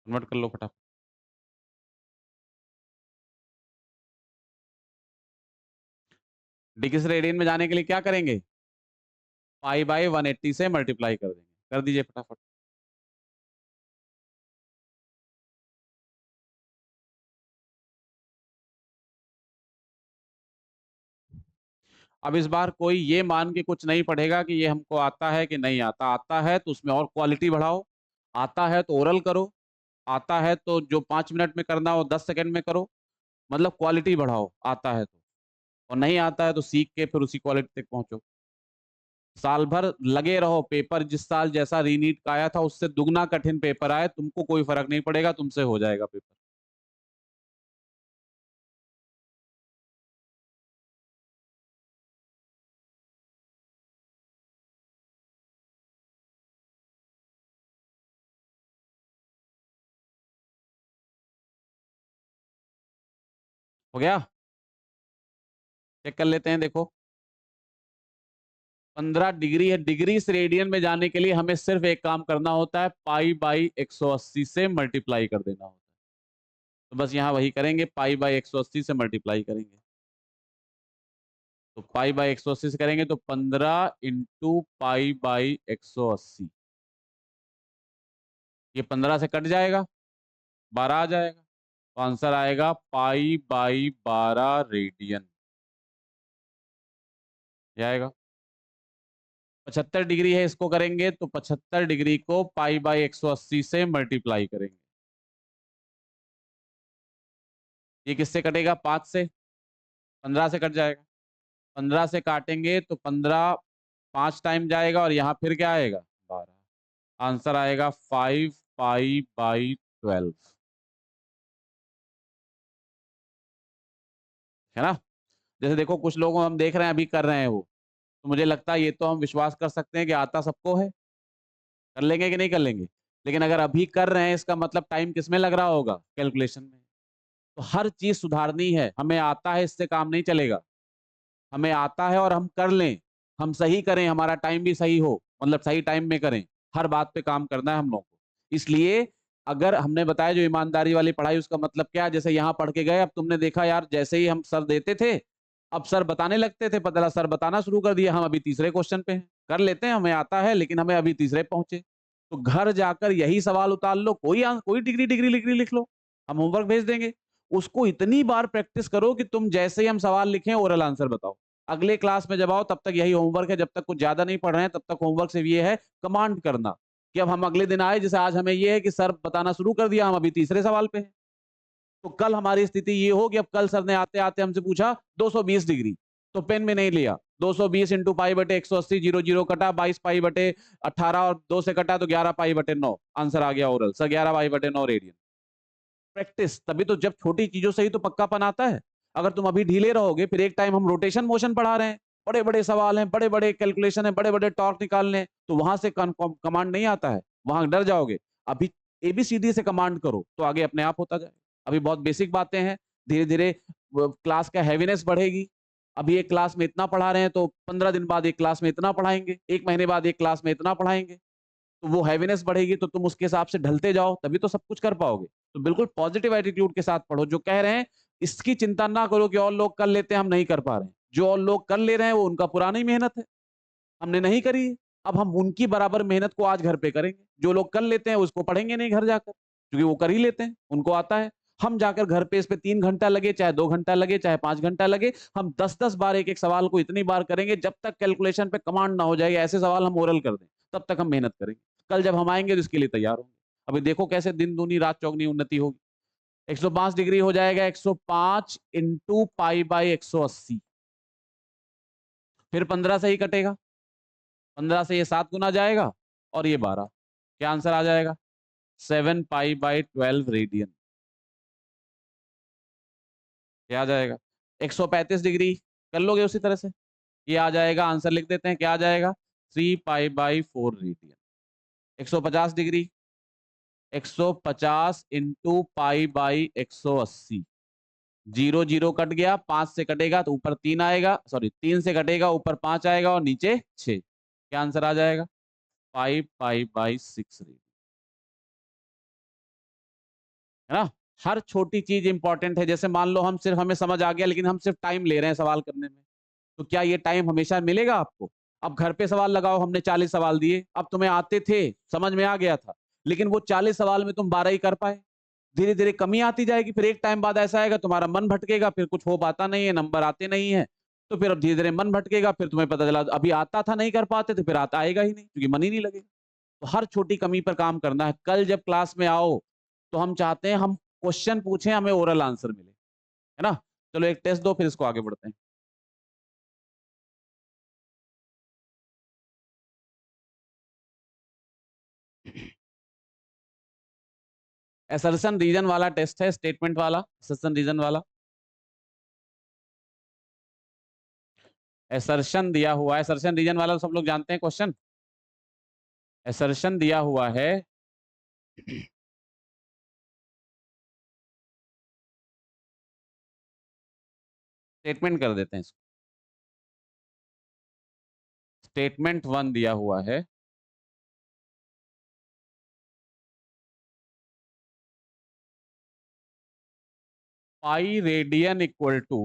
Convert कर लो फटाफट। डिग्री से रेडियन में जाने के लिए क्या करेंगे? π/180 से मल्टीप्लाई कर देंगे। कर दीजिए फटाफट। अब इस बार कोई ये मान के कुछ नहीं पढ़ेगा कि ये हमको आता है कि नहीं आता। आता है तो उसमें और क्वालिटी बढ़ाओ, आता है तो ओरल करो, आता है तो जो 5 मिनट में करना हो 10 सेकंड में करो, मतलब क्वालिटी बढ़ाओ आता है तो। और नहीं आता है तो सीख के फिर उसी क्वालिटी तक पहुंचो। साल भर लगे रहो, पेपर जिस साल जैसा रीनीट का आया था उससे दुगना कठिन पेपर आए, तुमको कोई फर्क नहीं पड़ेगा, तुमसे हो जाएगा पेपर। हो गया? चेक कर लेते हैं, देखो 15 डिग्री है, डिग्री से रेडियन में जाने के लिए हमें सिर्फ एक काम करना होता है, π/180 से मल्टीप्लाई कर देना होता है। तो बस यहाँ वही करेंगे, π/180 से मल्टीप्लाई करेंगे। तो π/180 से करेंगे तो 15 इंटू π/180, ये 15 से कट जाएगा, 12 आ जाएगा, तो आंसर आएगा π/12 रेडियन। ये आएगा। 75 डिग्री है, इसको करेंगे तो 75 डिग्री को π/180 से मल्टीप्लाई करेंगे। ये किससे कटेगा? 5 से, 15 से कट जाएगा। 15 से काटेंगे तो 15 5 टाइम जाएगा और यहाँ फिर क्या आएगा? 12। आंसर आएगा 5π/12, है ना? जैसे देखो कुछ लोगों हम देख रहे हैं अभी कर रहे हैं वो, तो मुझे लगता है ये तो हम विश्वास कर सकते हैं कि आता सबको है। कर लेंगे कि नहीं कर लेंगे? लेकिन अगर अभी कर रहे हैं इसका मतलब टाइम किसमें लग रहा होगा? कैलकुलेशन में। तो हर चीज सुधारनी है, हमें आता है इससे काम नहीं चलेगा। हमें आता है और हम कर लें, हम सही करें, हमारा टाइम भी सही हो, मतलब सही टाइम में करें, हर बात पे काम करना है हम लोगों को। इसलिए अगर हमने बताया जो ईमानदारी वाली पढ़ाई, उसका मतलब क्या? जैसे यहाँ पढ़ के गए, अब तुमने देखा यार जैसे ही हम सर देते थे, अब सर बताने लगते थे, पता सर बताना शुरू कर दिया, हम अभी तीसरे क्वेश्चन पे हैं। कर लेते हैं, हमें आता है लेकिन हमें अभी तीसरे पहुंचे। तो घर जाकर यही सवाल उतार लो, कोई डिग्री डिग्री डिग्री लिख लो, हम होमवर्क भेज देंगे। उसको इतनी बार प्रैक्टिस करो कि तुम जैसे ही हम सवाल लिखें ओरल आंसर बताओ। अगले क्लास में जब आओ तब तक यही होमवर्क है, जब तक कुछ ज्यादा नहीं पढ़ रहे हैं तब तक होमवर्क सिर्फ ये है कमांड करना, कि अब हम अगले दिन आए, जैसे आज हमें ये है कि सर बताना शुरू कर दिया, हम अभी तीसरे सवाल पे हैं। तो कल हमारी स्थिति ये हो कि अब कल सर ने आते आते हमसे पूछा 220 डिग्री, तो पेन में नहीं लिया, 220 इंटू π/180, 0 कटा, 22π/18 और 2 से कटा तो 11π/9, आंसर आ गया ओरल। Sir 11π/9 radian. प्रैक्टिस, तभी तो जब छोटी चीजों से ही तो पक्कापन आता है। अगर तुम अभी ढीले रहोगे, फिर एक टाइम हम रोटेशन मोशन पढ़ा रहे हैं, बड़े बड़े सवाल हैं, बड़े बड़े कैलकुलेशन है, बड़े बड़े टॉर्क निकालने हैं, तो वहां से कमांड नहीं आता है, वहां डर जाओगे। अभी ABCD से कमांड करो तो आगे अपने आप होता जाएगा। अभी बहुत बेसिक बातें हैं, धीरे धीरे क्लास का हैवीनेस बढ़ेगी। अभी एक क्लास में इतना पढ़ा रहे हैं तो 15 दिन बाद एक क्लास में इतना पढ़ाएंगे, 1 महीने बाद एक क्लास में इतना पढ़ाएंगे, तो वो हैवीनेस बढ़ेगी, तो तुम उसके हिसाब से ढलते जाओ, तभी तो सब कुछ कर पाओगे। तो बिल्कुल पॉजिटिव एटीट्यूड के साथ पढ़ो। जो कह रहे हैं इसकी चिंता ना करो कि और लोग कर लेते हैं हम नहीं कर पा रहे हैं, जो और लोग कर ले रहे हैं वो उनका पुरानी मेहनत है, हमने नहीं करी। अब हम उनकी बराबर मेहनत को आज घर पे करेंगे। जो लोग कर लेते हैं उसको पढ़ेंगे नहीं घर जाकर, क्योंकि वो कर ही लेते हैं, उनको आता है। हम जाकर घर पे इस पे 3 घंटा लगे, चाहे 2 घंटा लगे, चाहे 5 घंटा लगे, हम 10-10 बार एक-एक सवाल को इतनी बार करेंगे जब तक कैलकुलेशन पे कमांड ना हो जाए, ऐसे सवाल हम ओरल कर दें, तब तक हम मेहनत करेंगे। कल जब हम आएँगे तो इसके लिए तैयार होंगे। अभी देखो कैसे दिन दूनी रात चौगुनी उन्नति होगी। 105 डिग्री हो जाएगा 105 इंटू पाई बाई 180। फिर 15 से ही कटेगा। 15 से ये 7 गुना जाएगा और ये 12। क्या आंसर आ जाएगा? 7 पाई बाई 12 रेडियन। क्या आ जाएगा? 135 डिग्री कर लोगे उसी तरह से। ये आ जाएगा, आंसर लिख देते हैं, क्या आ जाएगा? 3 pi by 4 radian. 150 degree 150 into pi by 180। 0 0 cut गया, 5 से कटेगा तो ऊपर 3 आएगा, सॉरी 3 से कटेगा ऊपर 5 आएगा और नीचे 6। क्या आंसर आ जाएगा? 5 पाई बाई 6 रेडियन। है ना? हर छोटी चीज इंपॉर्टेंट है। जैसे मान लो हम सिर्फ, हमें समझ आ गया लेकिन हम सिर्फ टाइम ले रहे हैं सवाल करने में, तो क्या ये टाइम हमेशा मिलेगा आपको? अब घर पे सवाल लगाओ, हमने 40 सवाल दिए, अब तुम्हें आते थे, समझ में आ गया था, लेकिन वो 40 सवाल में तुम 12 ही कर पाए। धीरे धीरे कमी आती जाएगी, फिर एक टाइम बाद ऐसा आएगा तुम्हारा मन भटकेगा, फिर कुछ हो पाता नहीं है, नंबर आते नहीं है, तो फिर अब धीरे धीरे मन भटकेगा, फिर तुम्हें पता चला अभी आता था नहीं कर पाते, तो फिर आता आएगा ही नहीं, क्योंकि मन ही नहीं लगेगा। तो हर छोटी कमी पर काम करना है। कल जब क्लास में आओ तो हम चाहते हैं हम क्वेश्चन पूछें, हमें ओरल आंसर मिले, है ना? चलो एक टेस्ट दो, फिर इसको आगे बढ़ते हैं। असर्शन रीजन वाला टेस्ट है, स्टेटमेंट वाला, असर्शन रीजन वाला। असर्शन दिया हुआ है, असर्शन रीजन वाला तो सब लोग जानते हैं क्वेश्चन। असर्शन दिया हुआ है स्टेटमेंट कर देते हैं इसको। स्टेटमेंट 1 दिया हुआ है, pi radian equal to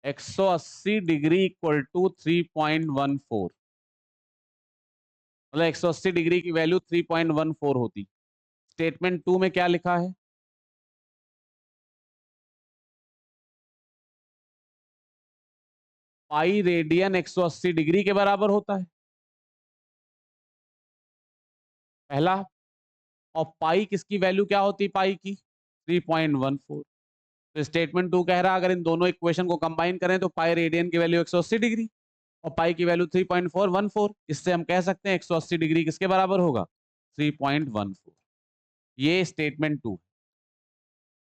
180 degree equal to 3.14। मतलब 180 डिग्री की वैल्यू 3.14 होती। स्टेटमेंट 2 में क्या लिखा है? पाई रेडियन 180 डिग्री के बराबर होता है, पहला। और पाई किसकी वैल्यू क्या होती? पाई की 3.14। तो स्टेटमेंट 2 कह रहा है अगर इन दोनों इक्वेशन को कंबाइन करें तो पाई रेडियन की वैल्यू 180 डिग्री और पाई की वैल्यू 3.414। इससे हम कह सकते हैं 180 डिग्री किसके बराबर होगा? 3.14। ये स्टेटमेंट 2।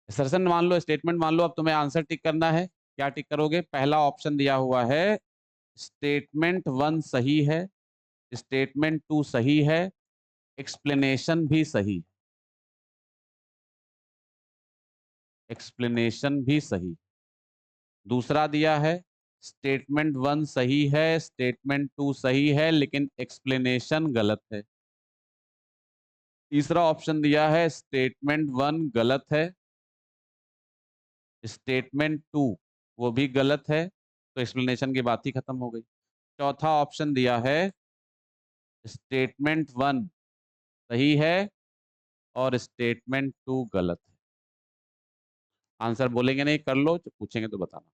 सरसन मान लो, स्टेटमेंट मान लो। अब तुम्हें आंसर टिक करना है। क्या टिक करोगे? पहला ऑप्शन दिया हुआ है, स्टेटमेंट 1 सही है, स्टेटमेंट 2 सही है, एक्सप्लेनेशन भी सही, एक्सप्लेनेशन भी सही। दूसरा दिया है, स्टेटमेंट 1 सही है, स्टेटमेंट 2 सही है, लेकिन एक्सप्लेनेशन गलत है। तीसरा ऑप्शन दिया है, स्टेटमेंट 1 गलत है, स्टेटमेंट 2 वो भी गलत है, तो एक्सप्लेनेशन की बात ही खत्म हो गई। चौथा ऑप्शन दिया है, स्टेटमेंट 1 सही है और स्टेटमेंट 2 गलत है। आंसर बोलेंगे नहीं, कर लो, जो पूछेंगे तो बताना।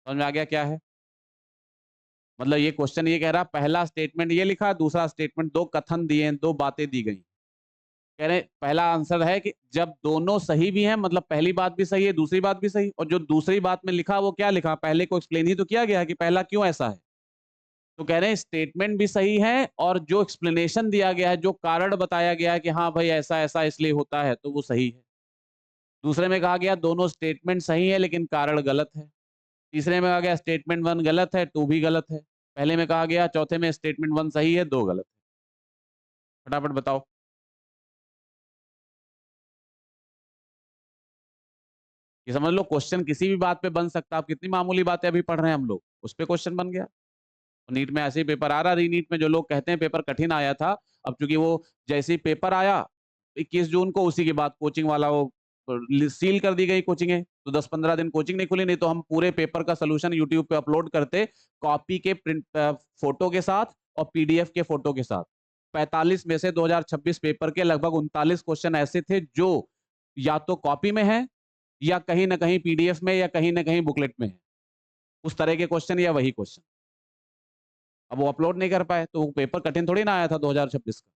समझ में आ गया क्या है? मतलब ये क्वेश्चन ये कह रहा, पहला स्टेटमेंट ये लिखा, दूसरा स्टेटमेंट, दो कथन दिए, दो बातें दी गई। कह रहे पहला आंसर है कि जब दोनों सही भी हैं, मतलब पहली बात भी सही है, दूसरी बात भी सही, और जो दूसरी बात में लिखा वो क्या लिखा? पहले को एक्सप्लेन ही तो किया गया है कि पहला क्यों ऐसा है। तो कह रहे हैं स्टेटमेंट भी सही है और जो एक्सप्लेनेशन दिया गया है, जो कारण बताया गया है कि हाँ भाई ऐसा ऐसा इसलिए होता है, तो वो सही है। दूसरे में कहा गया दोनों स्टेटमेंट सही है लेकिन कारण गलत है। तीसरे में कहा गया स्टेटमेंट 1 गलत है, 2 भी गलत है। पहले में कहा गया, चौथे में स्टेटमेंट 1 सही है, 2 गलत है। फटाफट बताओ। ये समझ लो क्वेश्चन किसी भी बात पे बन सकता है। आप कितनी मामूली बातें अभी पढ़ रहे हैं हम लोग, उस पे क्वेश्चन बन गया। नीट में ऐसे ही पेपर आ रहा, रीनीट में जो लोग कहते हैं पेपर कठिन आया था, अब चूंकि वो जैसे ही पेपर आया, 21 जून को, उसी के बाद कोचिंग वाला वो सील कर दी गई कोचिंग है, तो 10-15 दिन कोचिंग नहीं खुली, नहीं तो हम पूरे पेपर का सोल्यूशन यूट्यूब पे अपलोड करते, कॉपी के प्रिंट फोटो के साथ और पीडीएफ के फोटो के साथ। 45 में से 2026 पेपर के लगभग 39 क्वेश्चन ऐसे थे जो या तो कॉपी में है या कहीं ना कहीं पीडीएफ में या कहीं ना कहीं बुकलेट में है, उस तरह के क्वेश्चन या वही क्वेश्चन। अब वो अपलोड नहीं कर पाए तो वो पेपर कठिन थोड़ी ना आया था 2026 का।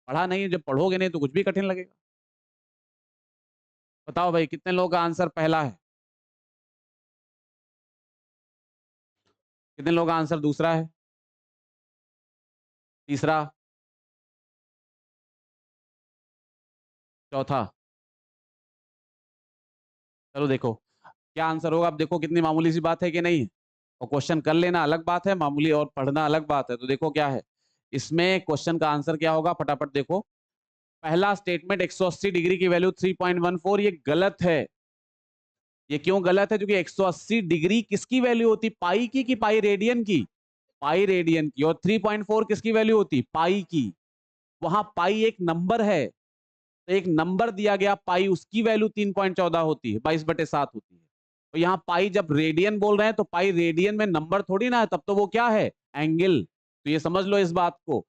पढ़ा नहीं, जब पढ़ोगे नहीं तो कुछ भी कठिन लगेगा। बताओ भाई कितने लोगों का आंसर पहला है, कितने लोगों का आंसर दूसरा है, तीसरा, चौथा? चलो देखो क्या आंसर होगा। अब देखो कितनी मामूली सी बात है कि नहीं है, और क्वेश्चन कर लेना अलग बात है, मामूली और पढ़ना अलग बात है। तो देखो क्या है इसमें, क्वेश्चन का आंसर क्या होगा, फटाफट देखो। पहला स्टेटमेंट 180 डिग्री की वैल्यू 3.14, ये गलत है। ये क्यों गलत है? क्योंकि 180 डिग्री किसकी वैल्यू होती, पाई की कि पाई रेडियन की? पाई रेडियन की। और 3.4 किसकी वैल्यू होती, पाई की। वहां पाई एक नंबर है, तो एक नंबर दिया गया पाई, उसकी वैल्यू 3.14 होती है, 22/7 होती है। तो यहाँ पाई जब रेडियन बोल रहे हैं तो पाई रेडियन में नंबर थोड़ी ना है, तब तो वो क्या है, एंगल। तो ये समझ लो इस बात को,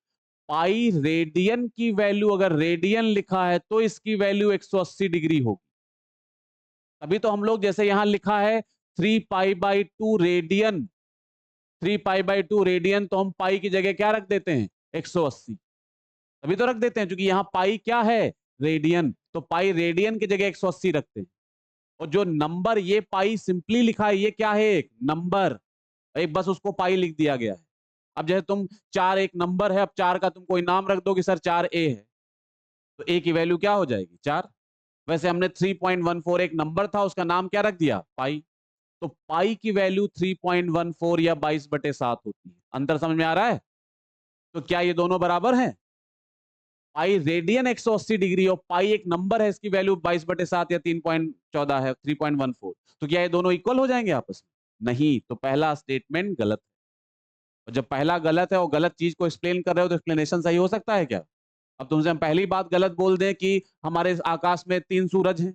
पाई रेडियन की वैल्यू अगर रेडियन लिखा है तो इसकी वैल्यू 180 डिग्री होगी। अभी तो हम लोग जैसे यहां लिखा है 3π/2 रेडियन, 3π/2 रेडियन, तो हम पाई की जगह क्या रख देते हैं, 180। तभी तो रख देते हैं क्योंकि यहाँ पाई क्या है, रेडियन, तो पाई रेडियन की जगह 180 रखते हैं। और जो नंबर ये पाई सिंपली लिखा है, ये क्या है, एक नंबर, एक बस उसको पाई लिख दिया गया है। अब जैसे तुम 4 एक नंबर है, अब 4 का तुम कोई नाम रख दो कि सर 4A है, तो A की वैल्यू क्या हो जाएगी, 4। वैसे हमने 3.14 एक नंबर था, उसका नाम क्या रख दिया, पाई। तो पाई की वैल्यू 3.14 या 22/7 होती है। अंतर समझ में आ रहा है? तो क्या ये दोनों बराबर हैं? पाई रेडियन 180 डिग्री और पाई एक नंबर है, इसकी वैल्यू 22/7 या 3.14 है, 3.14। तो क्या ये दोनों इक्वल हो जाएंगे आपस में? नहीं, तो पहला स्टेटमेंट गलत है। और जब पहला गलत है और गलत चीज को एक्सप्लेन कर रहे हो तो एक्सप्लेनेशन सही हो सकता है क्या? अब तुमसे हम पहली बात गलत बोल दें कि हमारे आकाश में 3 सूरज हैं,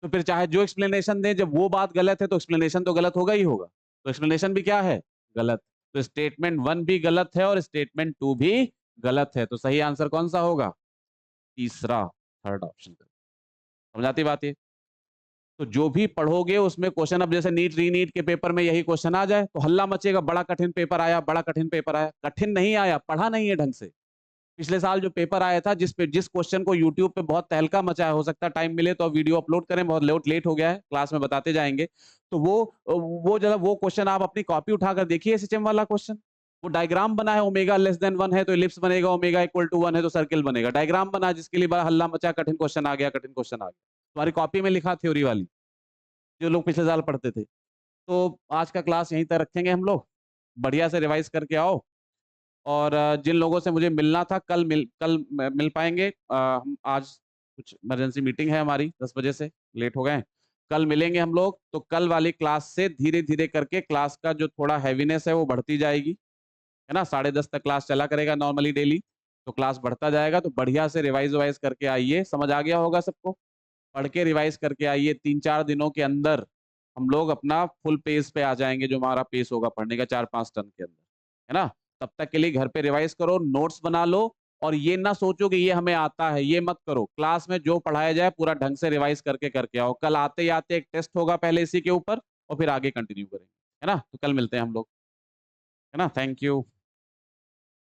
तो फिर चाहे जो एक्सप्लेनेशन दें, जब वो बात गलत है तो एक्सप्लेनेशन तो गलत होगा ही होगा। तो एक्सप्लेनेशन भी क्या है, गलत। तो स्टेटमेंट 1 भी गलत है और स्टेटमेंट 2 भी गलत है। तो सही आंसर कौन सा होगा, तीसरा, थर्ड ऑप्शन। समझ आती बात ये? तो जो भी पढ़ोगे उसमें क्वेश्चन, अब जैसे नीट रीनीट के पेपर में यही क्वेश्चन आ जाए तो हल्ला मचेगा, बड़ा कठिन पेपर आया, बड़ा कठिन पेपर आया। कठिन नहीं आया, पढ़ा नहीं है ढंग से। पिछले साल जो पेपर आया था, जिस क्वेश्चन को यूट्यूब पे बहुत तहलका मचा है, हो सकता है टाइम मिले तो वीडियो अपलोड करें, बहुत लेट हो गया है, क्लास में बताते जाएंगे। तो वो जरा वो क्वेश्चन आप अपनी कॉपी उठाकर देखिए, एसएचएम वाला क्वेश्चन। वो डायग्राम बना है, ओमेगा लेस देन 1 है तो इलिप्स बनेगा, ओमेगा इक्वल टू 1 है तो सर्किल बनेगा। डायग्राम बना, जिसके लिए बड़ा हल्ला मचा, कठिन क्वेश्चन आ गया, कठिन क्वेश्चन आ गया। तुम्हारी कॉपी में लिखा थ्योरी वाली, जो लोग पिछले साल पढ़ते थे। तो आज का क्लास यहीं तक रखेंगे हम लोग। बढ़िया से रिवाइज करके आओ। और जिन लोगों से मुझे मिलना था, कल मिल पाएंगे। हम आज कुछ इमरजेंसी मीटिंग है हमारी, 10 बजे से लेट हो गए। कल मिलेंगे हम लोग। तो कल वाली क्लास से धीरे धीरे करके क्लास का जो थोड़ा हैवीनेस है वो बढ़ती जाएगी, है ना। 10:30 तक क्लास चला करेगा नॉर्मली डेली, तो क्लास बढ़ता जाएगा। तो बढ़िया से रिवाइज वाइज करके आइए, समझ आ गया होगा सबको। पढ़ के रिवाइज करके आइए, 3-4 दिनों के अंदर हम लोग अपना फुल पेज पे आ जाएंगे, जो हमारा पेज होगा पढ़ने का 4-5 टन के अंदर, है ना। तब तक के लिए घर पे रिवाइज करो, नोट्स बना लो। और ये ना सोचो कि ये हमें आता है, ये मत करो। क्लास में जो पढ़ाया जाए पूरा ढंग से रिवाइज करके आओ। कल आते ही आते एक टेस्ट होगा पहले इसी के ऊपर, और फिर आगे कंटिन्यू करेंगे, है ना। तो कल मिलते हैं हम लोग, है ना। Thank you.